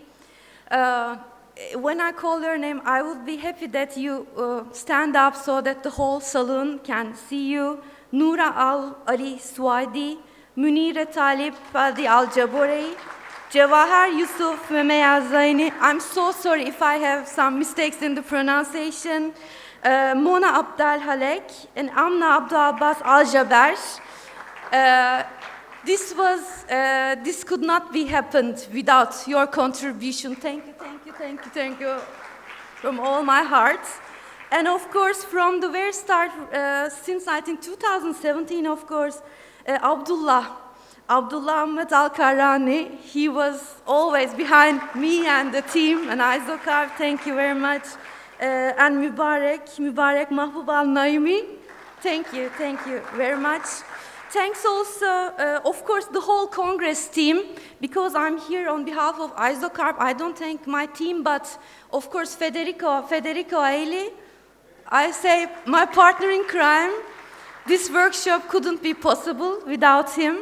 When I call your name, I would be happy that you stand up so that the whole saloon can see you. Noura Ali Suadi, Munire Talip Padi Al-Jaborei, Jawahar Yusuf Memeya Zaini. I'm so sorry if I have some mistakes in the pronunciation. Mona Abdal Halek and Amna Abdul Abbas Al-Jaber. This could not be happened without your contribution. Thank you from all my heart. And of course, from the very start, since I think 2017, of course, Abdullah Ahmed Al-Karani, he was always behind me and the team and ISOCARP. Thank you very much. And Mubarek Mahbub Al-Naimi, thank you very much. Thanks also, of course, the whole Congress team, because I'm here on behalf of ISOCARP. I don't thank my team, but of course, Federico Aili, I say my partner in crime. This workshop couldn't be possible without him.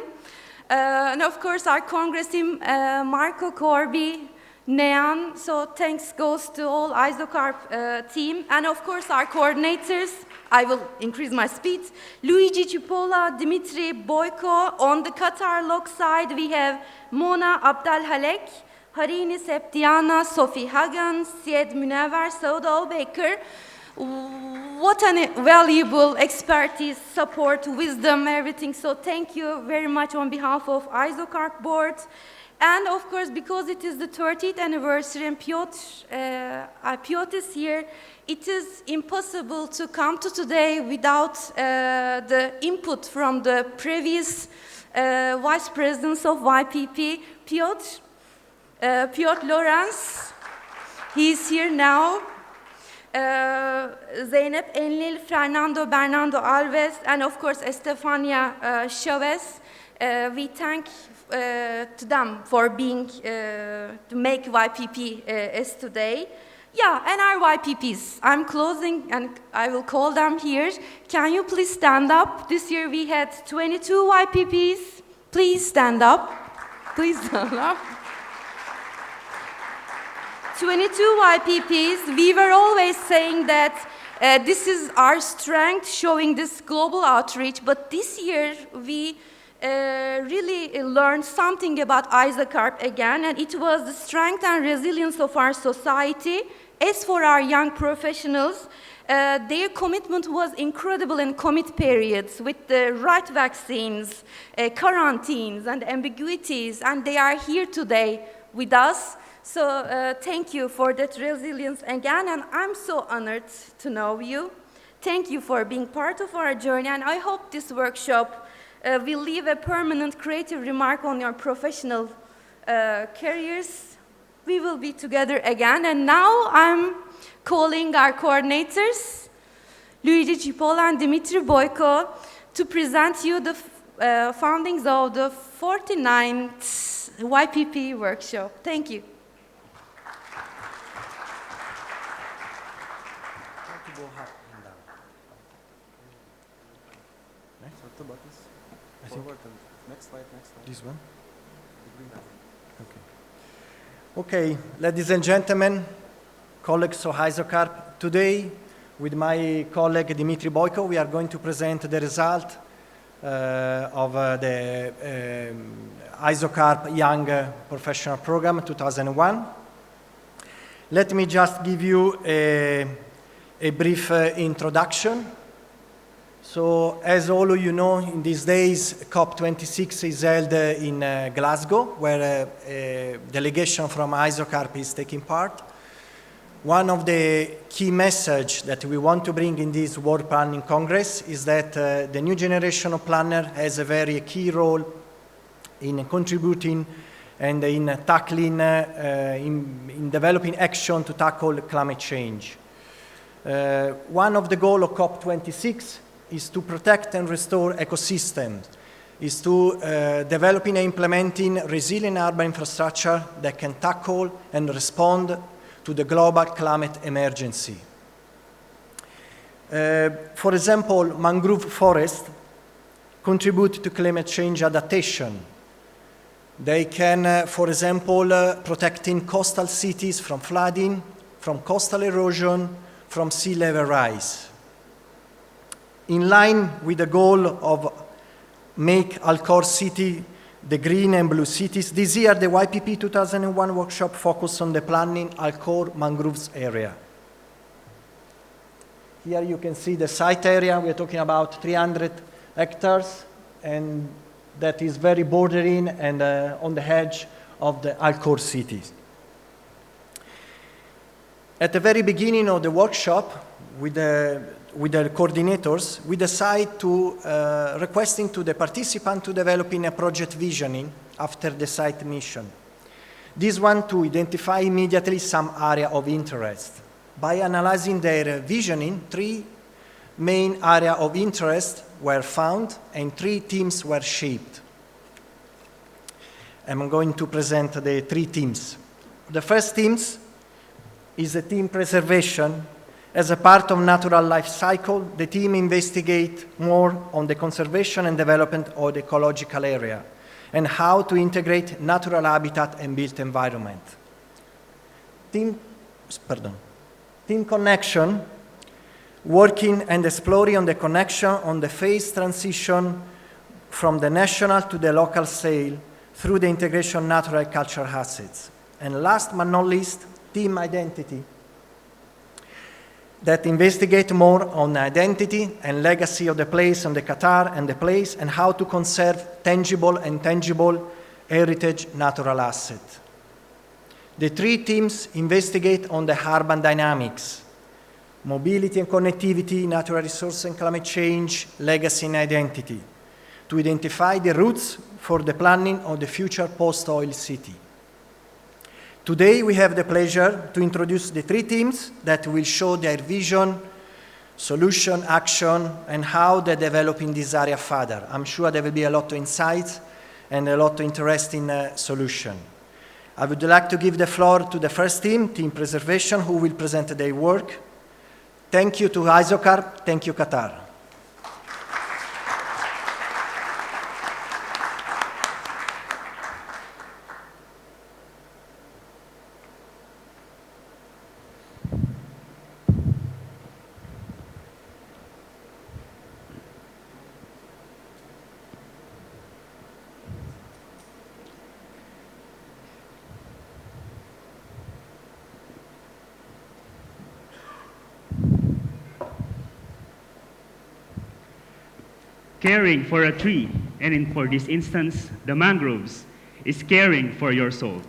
And of course, our Congress team, Marco Corby, Nean, so thanks goes to all ISOCARP team, and of course our coordinators. I will increase my speed. Luigi Cipolla, Dimitri Boyko. On the Qatar log side, we have Mona Abdal Halek, Harini Septiana, Sophie Hagan, Syed Munawar, Saud Baker. What a valuable expertise, support, wisdom, everything. So thank you very much on behalf of ISOCARP board. And of course, because it is the 30th anniversary and Piotr is here, it is impossible to come to today without the input from the previous vice presidents of YPP, Piotr Lawrence, he is here now, Zeynep Enlil, Fernando Bernardo Alves, and of course, Estefania Chavez. We thank to them for being, to make YPP as today. Yeah, and our YPPs. I'm closing and I will call them here. Can you please stand up? This year we had 22 YPPs. Please stand up. Please stand up. 22 YPPs. We were always saying that this is our strength, showing this global outreach, but this year we really learned something about ISOCARP again, and it was the strength and resilience of our society. As for our young professionals, their commitment was incredible in COVID periods with the right vaccines, quarantines, and ambiguities, and they are here today with us. So thank you for that resilience again, and I'm so honored to know you. Thank you for being part of our journey, and I hope this workshop will leave a permanent creative remark on your professional careers. We will be together again, and now I'm calling our coordinators, Luigi Cipolla and Dimitri Boyko, to present you the foundings of the 49th YPP workshop. Thank you. Next slide. This one? Okay, ladies and gentlemen, colleagues of ISOCARP, today with my colleague Dimitri Boyko, we are going to present the result of the ISOCARP Young Professional Program 2001. Let me just give you a brief introduction. So, as all of you know, in these days, COP26 is held in Glasgow, where a delegation from ISOCARP is taking part. One of the key messages that we want to bring in this World Planning Congress is that the new generation of planner has a very key role in contributing and in tackling, in developing action to tackle climate change. One of the goals of COP26 is to protect and restore ecosystems, is to developing and implementing resilient urban infrastructure that can tackle and respond to the global climate emergency. For example, mangrove forests contribute to climate change adaptation. They can, for example, protecting coastal cities from flooding, from coastal erosion, from sea level rise. In line with the goal of make Alcor City the green and blue cities, this year the YPP 2001 workshop focused on the planning Alcor mangroves area. Here you can see the site area. We're talking about 300 hectares, and that is very bordering and on the edge of the Alcor cities. At the very beginning of the workshop, with the coordinators, we decided to requesting to the participant to developing a project visioning after the site mission. This one to identify immediately some area of interest. By analyzing their visioning, 3 main areas of interest were found and 3 teams were shaped. I'm going to present the 3 teams. The first team is the team preservation. As a part of natural life cycle, the team investigates more on the conservation and development of the ecological area and how to integrate natural habitat and built environment. Team connection, working and exploring on the connection on the phase transition from the national to the local scale through the integration of natural and cultural assets. And last but not least, team identity, that investigate more on the identity and legacy of the place and the Qatar and the place and how to conserve tangible and intangible heritage natural asset. The 3 teams investigate on the urban dynamics, mobility and connectivity, natural resource and climate change, legacy and identity, to identify the routes for the planning of the future post-oil city. Today, we have the pleasure to introduce the 3 teams that will show their vision, solution, action, and how they develop in this area further. I'm sure there will be a lot of insights and a lot of interesting solution. I would like to give the floor to the first team, Team Preservation, who will present their work. Thank you to ISOCARP. Thank you, Qatar. Caring for a tree, and for this instance, the mangroves, is caring for your soul.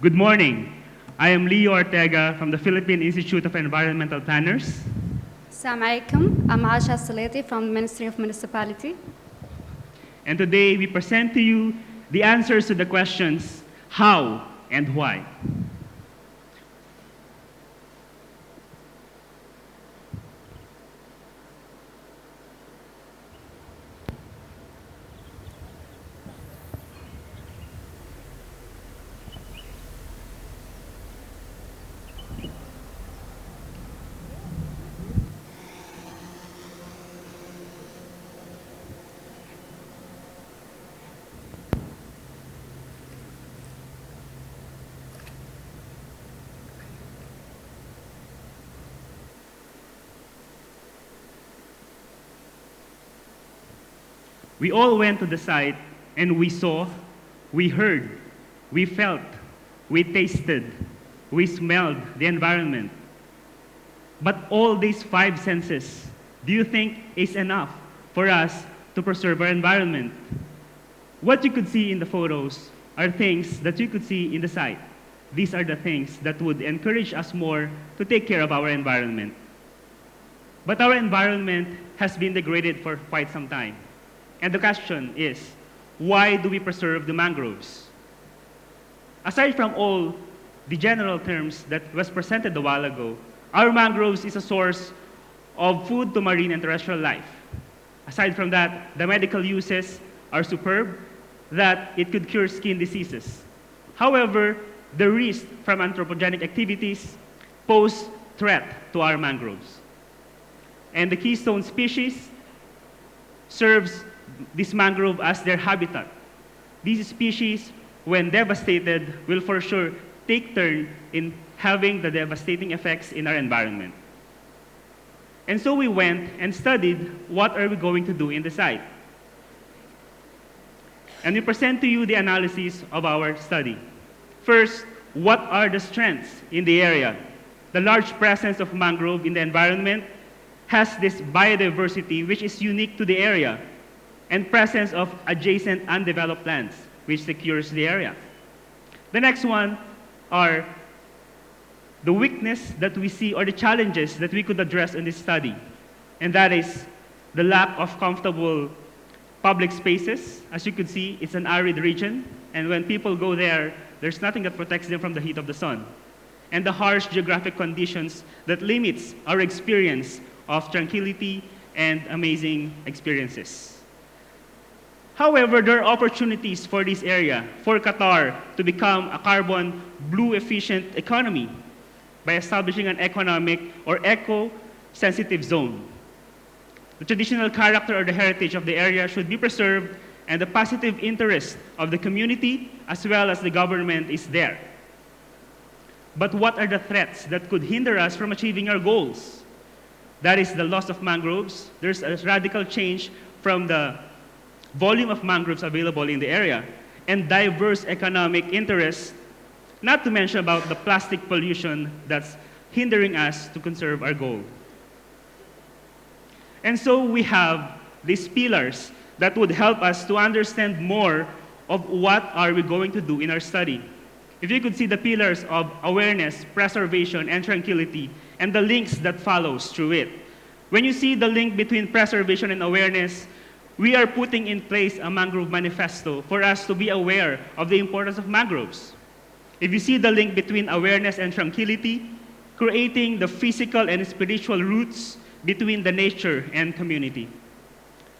Good morning. I am Leo Ortega from the Philippine Institute of Environmental Planners. Assalamu alaikum. I'm Aisha Saleti from the Ministry of Municipality. And today we present to you the answers to the questions how and why. We all went to the site and we saw, we heard, we felt, we tasted, we smelled the environment. But all these 5 senses, do you think is enough for us to preserve our environment? What you could see in the photos are things that you could see in the site. These are the things that would encourage us more to take care of our environment. But our environment has been degraded for quite some time. And the question is, why do we preserve the mangroves? aside from all the general terms that was presented a while ago, our mangroves is a source of food to marine and terrestrial life. Aside from that, the medical uses are superb, that it could cure skin diseases. However, the risk from anthropogenic activities pose threat to our mangroves. And the keystone species serves this mangrove as their habitat. These species, when devastated, will for sure take turn in having the devastating effects in our environment. And so we went and studied what are we going to do in the site. And we present to you the analysis of our study. First, what are the strengths in the area? The large presence of mangrove in the environment has this biodiversity which is unique to the area, and presence of adjacent undeveloped lands, which secures the area. The next one are the weakness that we see or the challenges that we could address in this study, and that is the lack of comfortable public spaces. As you could see, it's an arid region, and when people go there, there's nothing that protects them from the heat of the sun. And the harsh geographic conditions that limits our experience of tranquility and amazing experiences. However, there are opportunities for this area, for Qatar to become a carbon blue efficient economy by establishing an economic or eco-sensitive zone. The traditional character or the heritage of the area should be preserved, and the positive interest of the community as well as the government is there. But what are the threats that could hinder us from achieving our goals? That is the loss of mangroves. There's a radical change from the volume of mangroves available in the area, and diverse economic interests, not to mention about the plastic pollution that's hindering us to conserve our goal. And so we have these pillars that would help us to understand more of what are we going to do in our study. If you could see the pillars of awareness, preservation, and tranquility, and the links that follows through it. When you see the link between preservation and awareness, we are putting in place a mangrove manifesto for us to be aware of the importance of mangroves. If you see the link between awareness and tranquility, creating the physical and spiritual roots between the nature and community.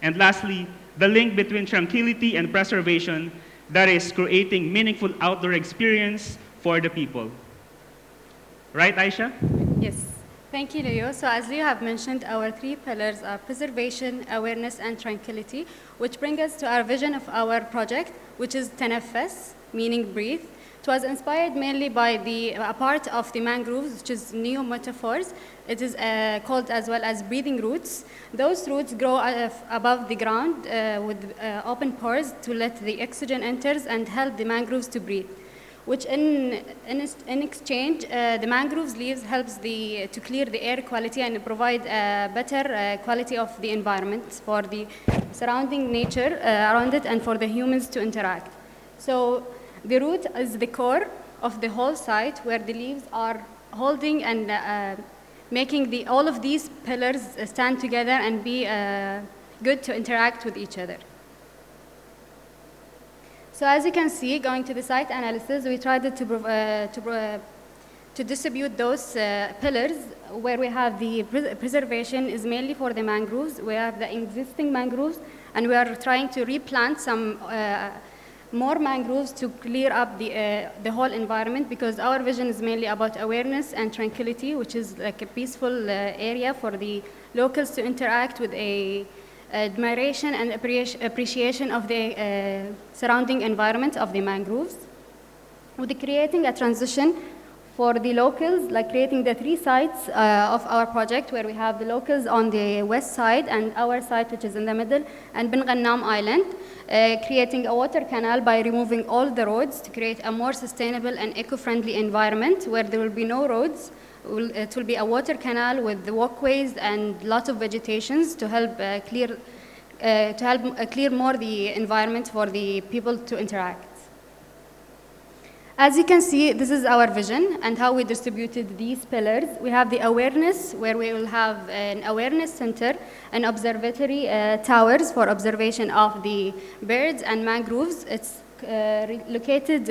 And lastly, the link between tranquility and preservation, that is creating meaningful outdoor experience for the people. Right, Aisha? Yes. Thank you, Leo. So as Leo have mentioned, our three pillars are preservation, awareness, and tranquility, which bring us to our vision of our project, which is Tanaffas, meaning breathe. It was inspired mainly by a part of the mangroves, which is neo-metaphors. It is called as well as breathing roots. Those roots grow above the ground with open pores to let the oxygen enters and help the mangroves to breathe, which in exchange, the mangroves leaves helps to clear the air quality and provide a better quality of the environment for the surrounding nature around it and for the humans to interact. So the root is the core of the whole site, where the leaves are holding and making all of these pillars stand together and be good to interact with each other. So as you can see, going to the site analysis, we tried to distribute those pillars, where we have the preservation is mainly for the mangroves. We have the existing mangroves, and we are trying to replant some more mangroves to clear up the whole environment, because our vision is mainly about awareness and tranquility, which is like a peaceful area for the locals to interact with admiration and appreciation of the surrounding environment of the mangroves. With creating a transition for the locals, like creating the three sides of our project, where we have the locals on the west side and our side, which is in the middle, and Ben Ghannam Island, creating a water canal by removing all the roads to create a more sustainable and eco-friendly environment where there will be no roads. It will be a water canal with the walkways and lots of vegetations to help clear more the environment for the people to interact. As you can see, this is our vision and how we distributed these pillars. We have the awareness, where we will have an awareness center and observatory towers for observation of the birds and mangroves. It's located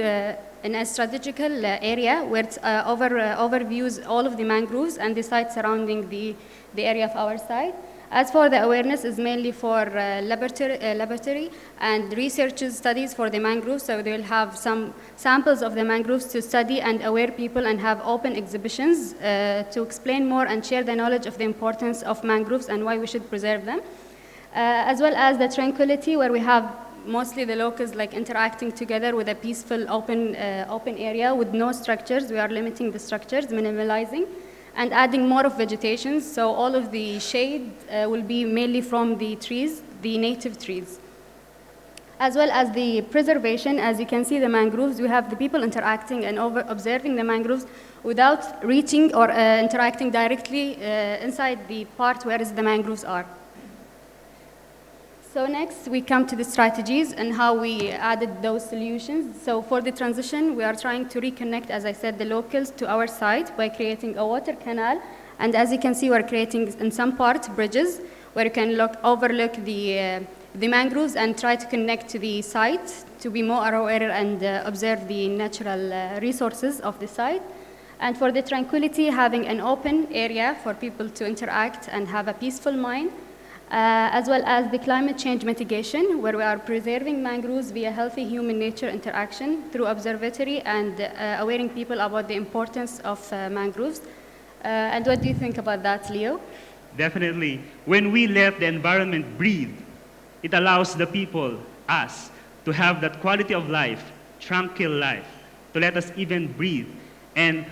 in a strategical area where it overviews all of the mangroves and the sites surrounding the area of our site. As for the awareness, is mainly for laboratory and research studies for the mangroves. So they will have some samples of the mangroves to study and aware people and have open exhibitions to explain more and share the knowledge of the importance of mangroves and why we should preserve them. As well as the tranquility, where we have mostly the locals like interacting together with a peaceful open area with no structures. We are limiting the structures, minimalizing, and adding more of vegetation, so all of the shade will be mainly from the trees, the native trees. As well as the preservation, as you can see the mangroves, we have the people interacting and observing the mangroves without reaching or interacting directly inside the part where the mangroves are. So next, we come to the strategies and how we added those solutions. So for the transition, we are trying to reconnect, as I said, the locals to our site by creating a water canal. And as you can see, we're creating, in some parts, bridges where you can overlook the mangroves and try to connect to the site to be more aware and observe the natural resources of the site. And for the tranquility, having an open area for people to interact and have a peaceful mind. As well as the climate change mitigation, where we are preserving mangroves via healthy human-nature interaction through observatory and awareing people about the importance of mangroves. And what do you think about that, Leo? Definitely. When we let the environment breathe, it allows the people, us, to have that quality of life, tranquil life, to let us even breathe. And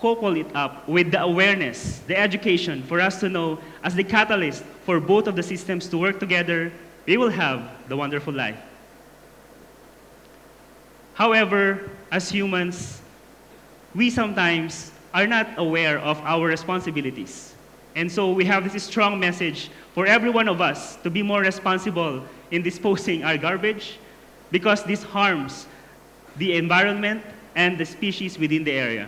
couple it up with the awareness, the education, for us to know as the catalyst for both of the systems to work together, we will have the wonderful life. However, as humans, we sometimes are not aware of our responsibilities. And so we have this strong message for every one of us to be more responsible in disposing our garbage, because this harms the environment and the species within the area.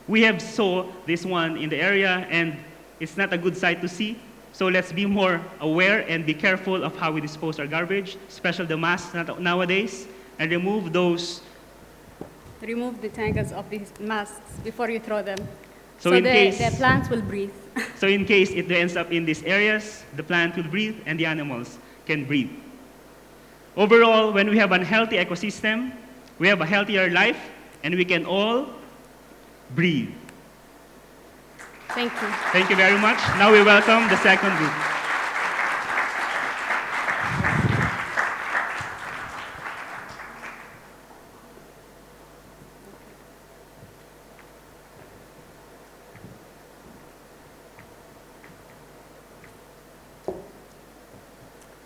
We have saw this one in the area, and it's not a good sight to see. So let's be more aware and be careful of how we dispose our garbage, especially the masks nowadays, and remove those. Remove the tangles of these masks before you throw them. So the plants will breathe. So in case it ends up in these areas, the plant will breathe and the animals can breathe. Overall, when we have a healthy ecosystem, we have a healthier life, and we can all breathe. Thank you. Thank you very much. Now we welcome the second group.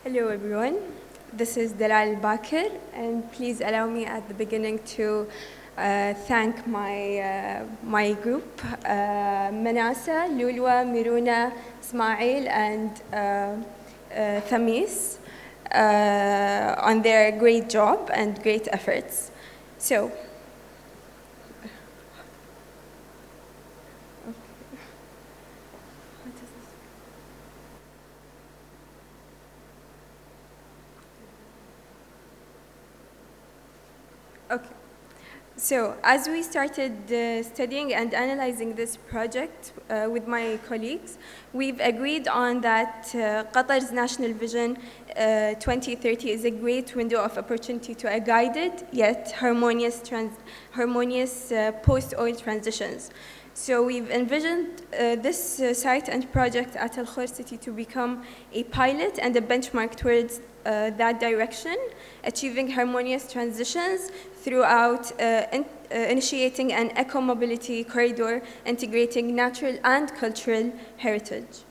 Hello everyone, this is Dalal Bakir, and please allow me at the beginning to thank my group, Manasa, Lulwa, Miruna, Ismail, and Thamis, on their great job and great efforts. So, okay. So, as we started studying and analyzing this project with my colleagues, we've agreed on that Qatar's National Vision 2030 is a great window of opportunity to a guided yet harmonious post-oil transitions. So we've envisioned this site and project at Al Khor City to become a pilot and a benchmark towards that direction, achieving harmonious transitions throughout initiating an eco-mobility corridor integrating natural and cultural heritage.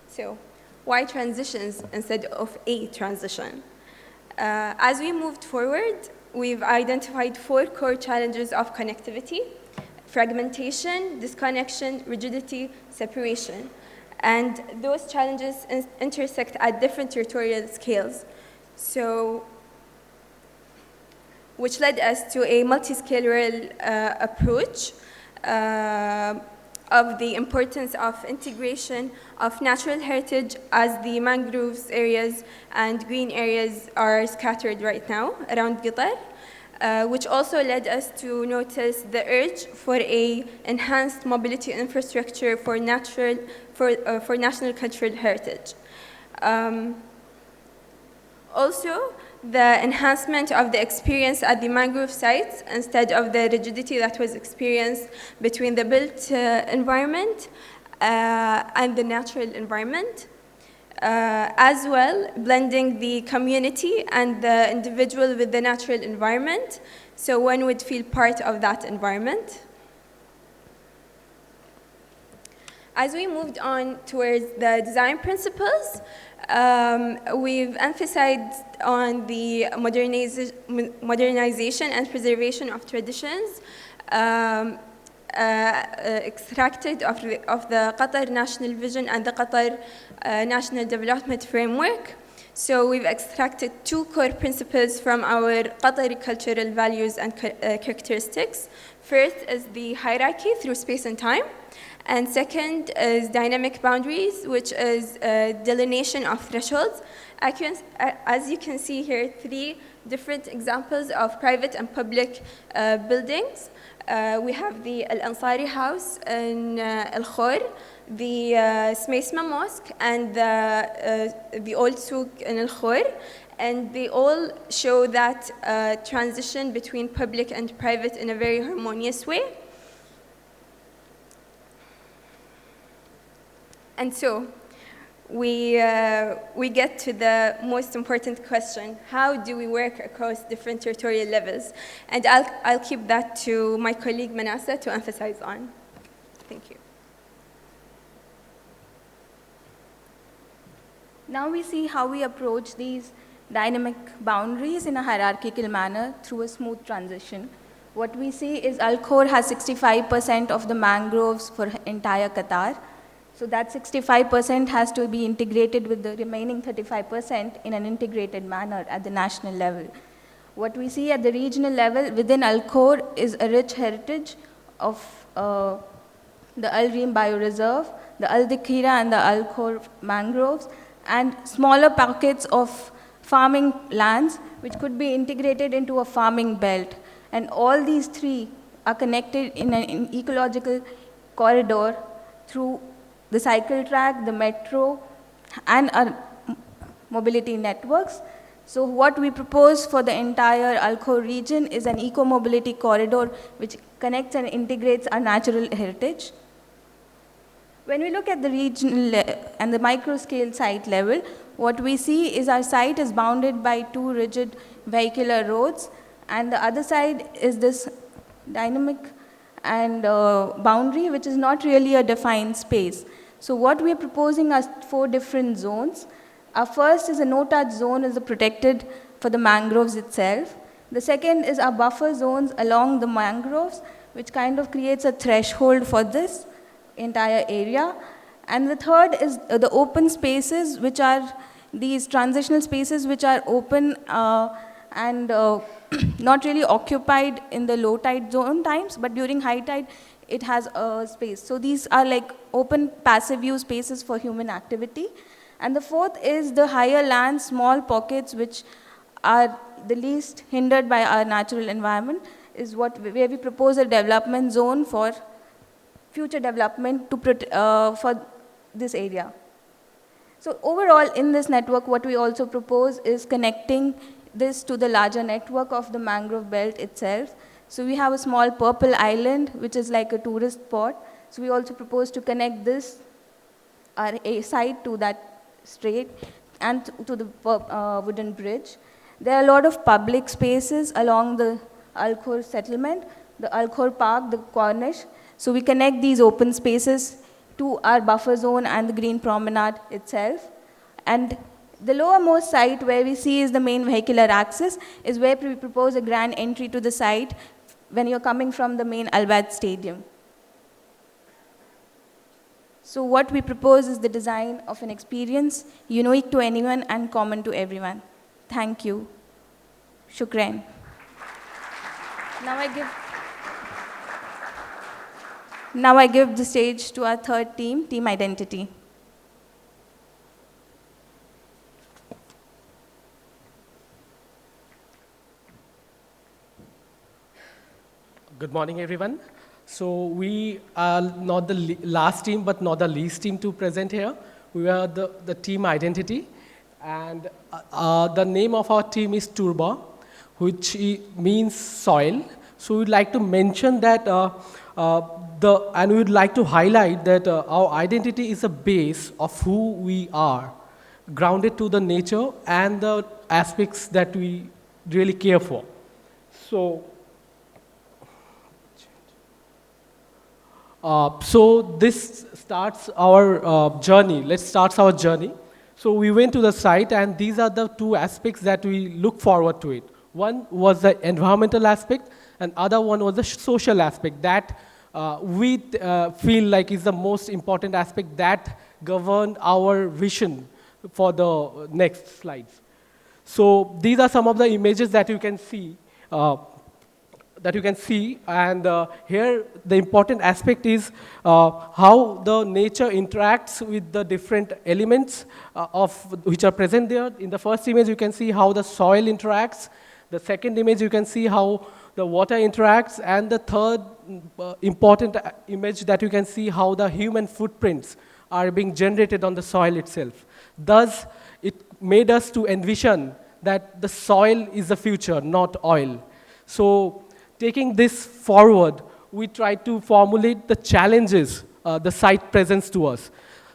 So, why transitions instead of a transition? As we moved forward, we've identified 4 core challenges of connectivity: fragmentation, disconnection, rigidity, separation. And those challenges intersect at different territorial scales. So, which led us to a multi-scale approach of the importance of integration of natural heritage as the mangroves areas and green areas are scattered right now around Qatar, which also led us to notice the urge for a enhanced mobility infrastructure for national cultural heritage. Also, the enhancement of the experience at the mangrove sites instead of the rigidity that was experienced between the built environment and the natural environment. As well, blending the community and the individual with the natural environment, so one would feel part of that environment. As we moved on towards the design principles, we've emphasized on the modernization and preservation of traditions extracted of the Qatar National Vision and the Qatar National Development Framework. So we've extracted two core principles from our Qatari cultural values and characteristics. First is the hierarchy through space and time. And second is dynamic boundaries, which is delineation of thresholds. As you can see here, three different examples of private and public buildings. We have the Al-Ansari House in Al-Khor, the Smaisma Mosque, and the Old Souk in Al-Khor. And they all show that transition between public and private in a very harmonious way. And so we get to the most important question: how do we work across different territorial levels? And I'll keep that to my colleague Manasa to emphasize on. Thank you. Now we see how we approach these dynamic boundaries in a hierarchical manner through a smooth transition. What we see is Al-Khor has 65% of the mangroves for entire Qatar. So that 65% has to be integrated with the remaining 35% in an integrated manner at the national level. What we see at the regional level within Al-Khor is a rich heritage of the Al-Reem Bioreserve, the Al-Dikhira and the Al-Khor mangroves, and smaller pockets of farming lands which could be integrated into a farming belt. And all these three are connected in an ecological corridor through the cycle track, the metro, and our mobility networks. So what we propose for the entire Al-Khor region is an eco-mobility corridor which connects and integrates our natural heritage. When we look at the regional and the micro-scale site level, what we see is our site is bounded by two rigid vehicular roads, and the other side is this dynamic and boundary, which is not really a defined space. So what we are proposing are 4 different zones. Our first is a no-touch zone, is protected for the mangroves itself. The second is our buffer zones along the mangroves, which kind of creates a threshold for this entire area. And the third is the open spaces, which are these transitional spaces which are open and not really occupied in the low tide zone times, but during high tide, it has a space. So these are like open passive use spaces for human activity. And the fourth is the higher land, small pockets which are the least hindered by our natural environment, is where we propose a development zone for future development for this area. So overall in this network, what we also propose is connecting this to the larger network of the mangrove belt itself. So we have a small purple island, which is like a tourist spot. So we also propose to connect this site to that strait and to the wooden bridge. There are a lot of public spaces along the Al-Khor settlement, the Al-Khor Park, the Corniche. So we connect these open spaces to our buffer zone and the green promenade itself. And the lowermost site where we see is the main vehicular access is where we propose a grand entry to the site when you're coming from the main Al-Bad Stadium. So what we propose is the design of an experience unique to anyone and common to everyone. Thank you. Shukran. Now I give the stage to our third team, Team Identity. Good morning, everyone. So we are not the last team, but not the least team to present here. We are the Team Identity. And the name of our team is Turba, which means soil. So we'd like to mention that, and we'd like to highlight that our identity is a base of who we are, grounded to the nature and the aspects that we really care for. So this starts our journey. Let's start our journey. So we went to the site, and these are the two aspects that we look forward to it. One was the environmental aspect, and other one was the social aspect that we feel like is the most important aspect that governed our vision for the next slides. So these are some of the images that you can see. And here the important aspect is how the nature interacts with the different elements which are present there. In the first image, you can see how the soil interacts. The second image, you can see how the water interacts. And the third important image that you can see how the human footprints are being generated on the soil itself. Thus, it made us to envision that the soil is the future, not oil. So, taking this forward, we try to formulate the challenges the site presents to us.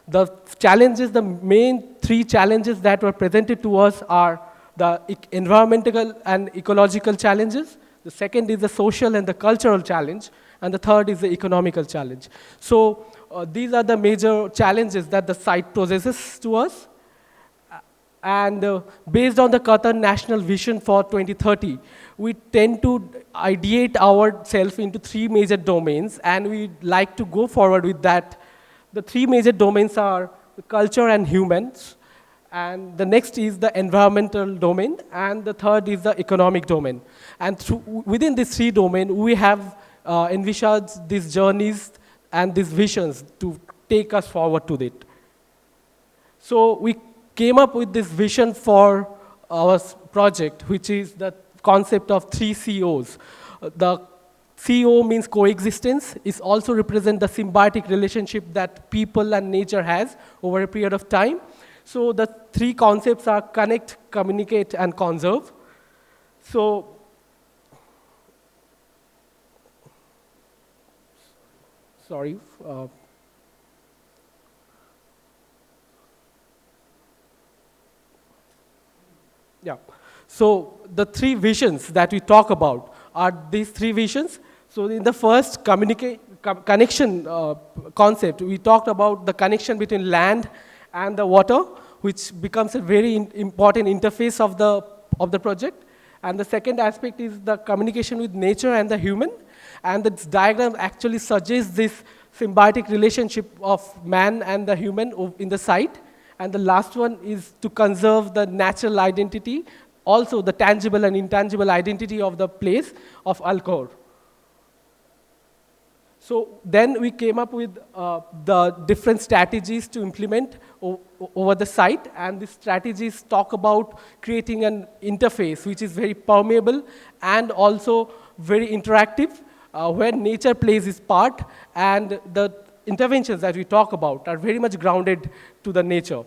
The challenges, the main three challenges that were presented to us are the environmental and ecological challenges. The second is the social and the cultural challenge. And the third is the economical challenge. So these are the major challenges that the site poses to us. And based on the Qatar National Vision for 2030, we tend to ideate ourselves into three major domains, and we like to go forward with that. The three major domains are the culture and humans, and the next is the environmental domain, and the third is the economic domain. And within these three domains, we have envisaged these journeys and these visions to take us forward to it. So we came up with this vision for our project, which is the concept of 3 COs. The CO means coexistence. It also represents the symbiotic relationship that people and nature has over a period of time. So the 3 concepts are connect, communicate, and conserve. So sorry. Yeah. So the 3 visions that we talk about are these 3 visions. So in the first connection concept, we talked about the connection between land and the water, which becomes a very important interface of the project. And the second aspect is the communication with nature and the human. And this diagram actually suggests this symbiotic relationship of man and the human in the site. And the last one is to conserve the natural identity, also the tangible and intangible identity of the place of Al-Khor. So then we came up with the different strategies to implement over the site, and these strategies talk about creating an interface which is very permeable and also very interactive, where nature plays its part, and the interventions that we talk about are very much grounded to the nature.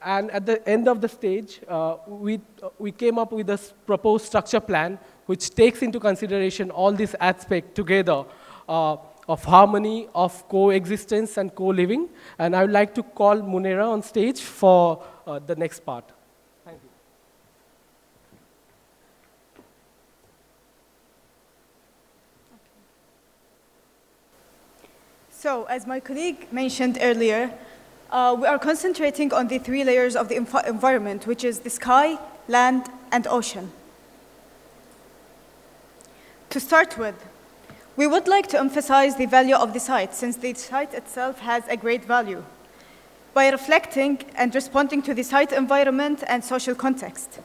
And at the end of the stage, we came up with a proposed structure plan which takes into consideration all these aspects together of harmony, of coexistence and co-living. And I would like to call Munera on stage for the next part. Thank you. So, as my colleague mentioned earlier, we are concentrating on the 3 layers of the environment, which is the sky, land, and ocean. To start with, we would like to emphasize the value of the site, since the site itself has a great value, by reflecting and responding to the site environment and social context.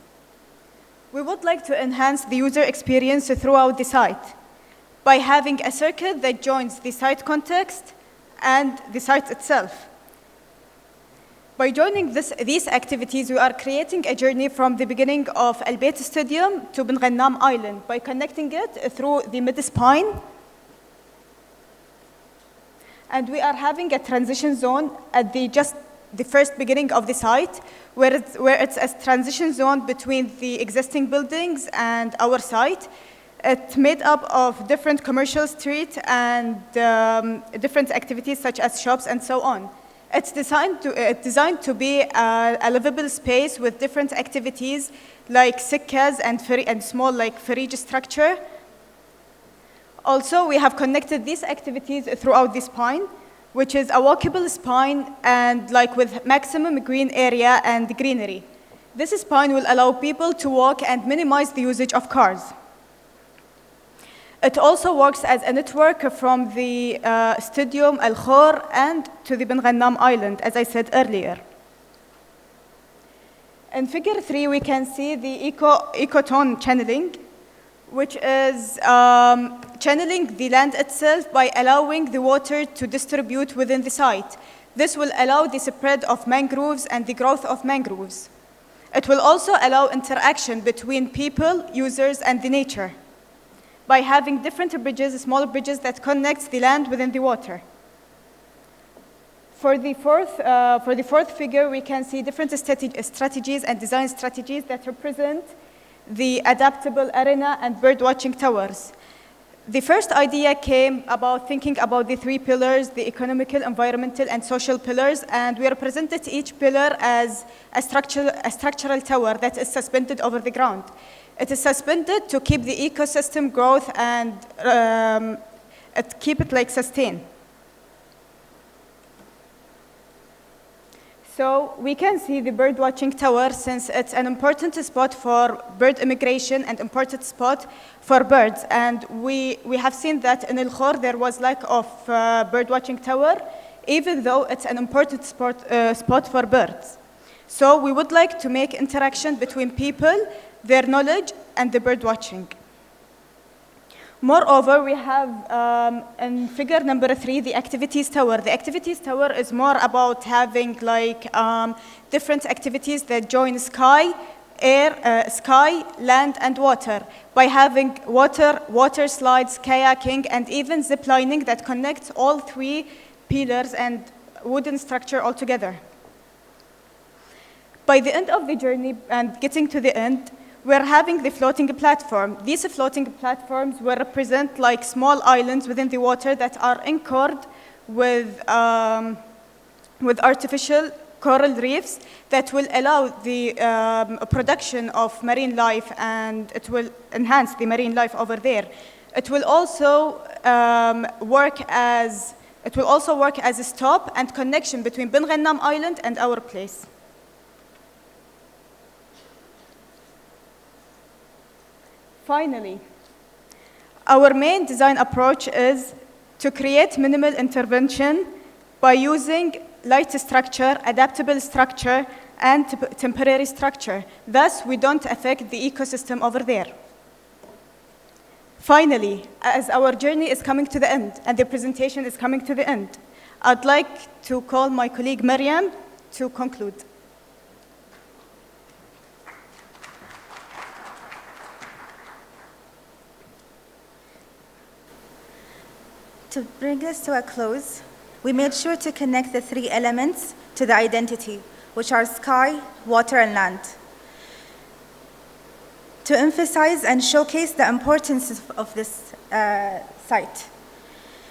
We would like to enhance the user experience throughout the site, by having a circuit that joins the site context and the site itself. By joining these activities, we are creating a journey from the beginning of Al Bayt Stadium to Ben Ghannam Island by connecting it through the mid-spine. And we are having a transition zone at just the first beginning of the site, where it's a transition zone between the existing buildings and our site. It's made up of different commercial streets and different activities such as shops and so on. It's designed to be a livable space with different activities like sikkas and small like ferij structure. Also, we have connected these activities throughout the spine, which is a walkable spine and like with maximum green area and greenery. This spine will allow people to walk and minimize the usage of cars. It also works as a network from the Stadium Al Khor and to the Ben Ghannam Island, as I said earlier. In figure 3, we can see the ecotone channeling, which is channeling the land itself by allowing the water to distribute within the site. This will allow the spread of mangroves and the growth of mangroves. It will also allow interaction between people, users, and the nature by having different bridges, small bridges that connect the land within the water. For the fourth figure, we can see different strategies and design strategies that represent the adaptable arena and birdwatching towers. The first idea came about thinking about the 3 pillars, the economical, environmental, and social pillars, and we represented each pillar as a structural tower that is suspended over the ground. It is suspended to keep the ecosystem growth and keep it like sustained. So we can see the bird watching tower since it's an important spot for bird immigration and important spot for birds. And we have seen that in Al Khor there was lack of bird watching tower, even though it's an important spot for birds. So we would like to make interaction between people, their knowledge, and the bird watching. Moreover, we have in figure number 3, the activities tower. The activities tower is more about having like different activities that join sky, air, sky, land, and water by having water slides, kayaking, and even zip lining that connects all 3 pillars and wooden structure all together. By the end of the journey and getting to the end, we're having the floating platform. These floating platforms will represent like small islands within the water that are anchored with artificial coral reefs that will allow the production of marine life, and it will enhance the marine life over there. It will also work as a stop and connection between Ben Ghannam Island and our place. Finally, our main design approach is to create minimal intervention by using light structure, adaptable structure, and temporary structure. Thus, we don't affect the ecosystem over there. Finally, as our journey is coming to the end and the presentation is coming to the end, I'd like to call my colleague Mariam to conclude. To bring this to a close, we made sure to connect the 3 elements to the identity, which are sky, water, and land. To emphasize and showcase the importance of this site.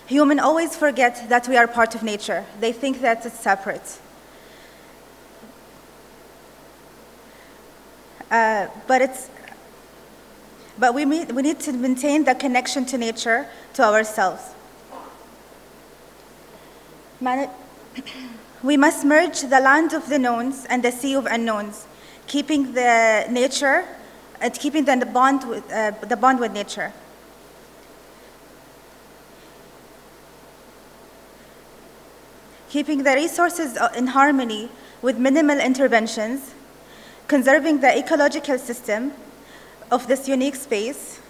Humans always forget that we are part of nature. They think that it's separate. But we need to maintain the connection to nature, to ourselves. We must merge the land of the knowns and the sea of unknowns, keeping the nature and keeping the bond with nature. Keeping the resources in harmony with minimal interventions, conserving the ecological system of this unique space,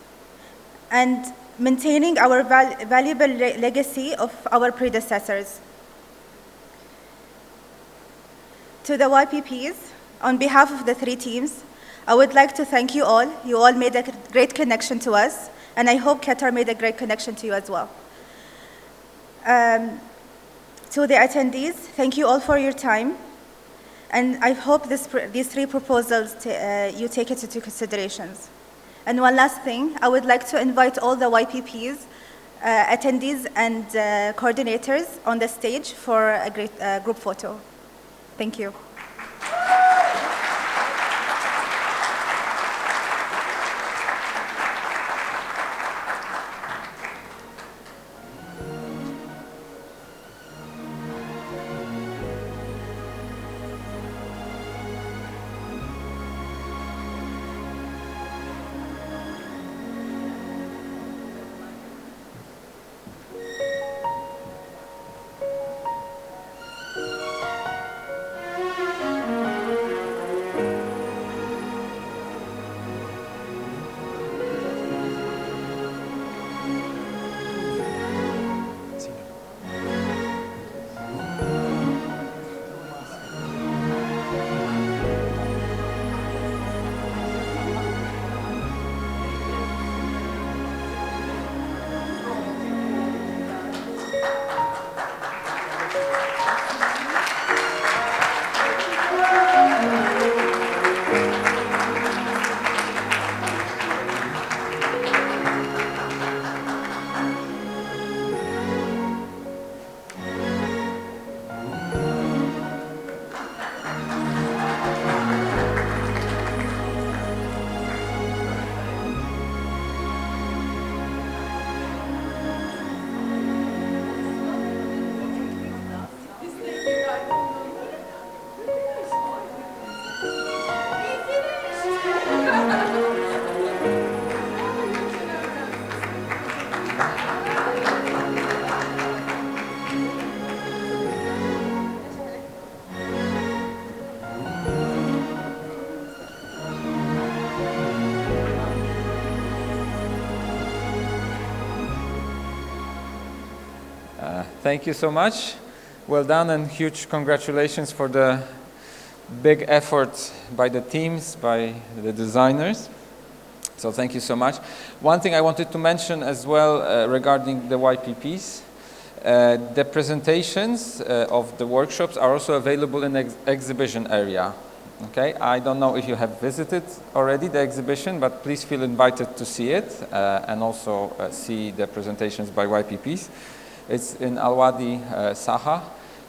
and maintaining our valuable legacy of our predecessors. To the YPPs, on behalf of the 3 teams, I would like to thank you all. You all made a great connection to us, and I hope Qatar made a great connection to you as well. To the attendees, thank you all for your time, and I hope these 3 proposals you take it into considerations. And one last thing, I would like to invite all the YPPs, attendees, and coordinators on the stage for a great group photo. Thank you. Thank you so much. Well done, and huge congratulations for the big effort by the teams, by the designers. So thank you so much. One thing I wanted to mention as well regarding the YPPs, the presentations of the workshops are also available in the exhibition area. Okay, I don't know if you have visited already the exhibition, but please feel invited to see it and also see the presentations by YPPs. It's in Al Wadi Saha.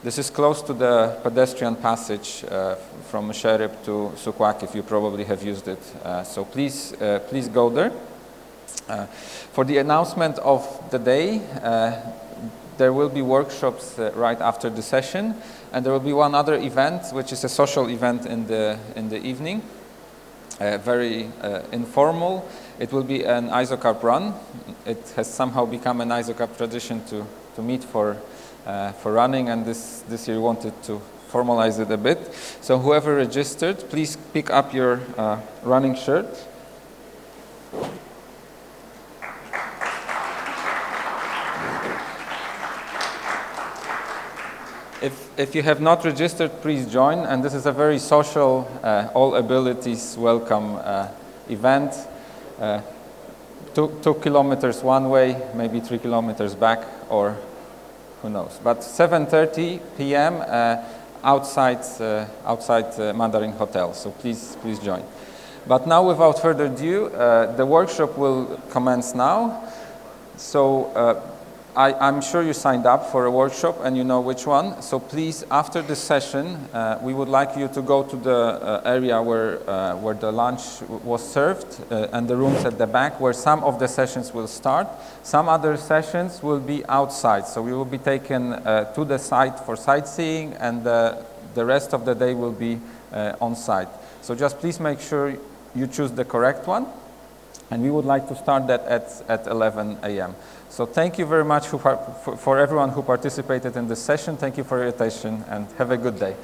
This is close to the pedestrian passage from Musharraf to Suqaq, if you probably have used it. So please go there. For the announcement of the day, there will be workshops right after the session, and there will be one other event, which is a social event in the evening, very informal. It will be an ISOCARP run. It has somehow become an ISOCARP tradition to meet for running, and this year we wanted to formalize it a bit. So whoever registered, please pick up your running shirt. If you have not registered, please join. And this is a very social, all abilities welcome event. 2 kilometers one way, maybe 3 kilometers back, or who knows. But 7:30 p.m. outside Mandarin Hotel. So please join. But now, without further ado, the workshop will commence now. So I'm sure you signed up for a workshop and you know which one. So please, after this session, we would like you to go to the area where the lunch was served and the rooms at the back, where some of the sessions will start. Some other sessions will be outside. So we will be taken to the site for sightseeing, and the rest of the day will be on site. So just please make sure you choose the correct one. And we would like to start that at 11 a.m. So thank you very much for everyone who participated in this session. Thank you for your attention, and have a good day.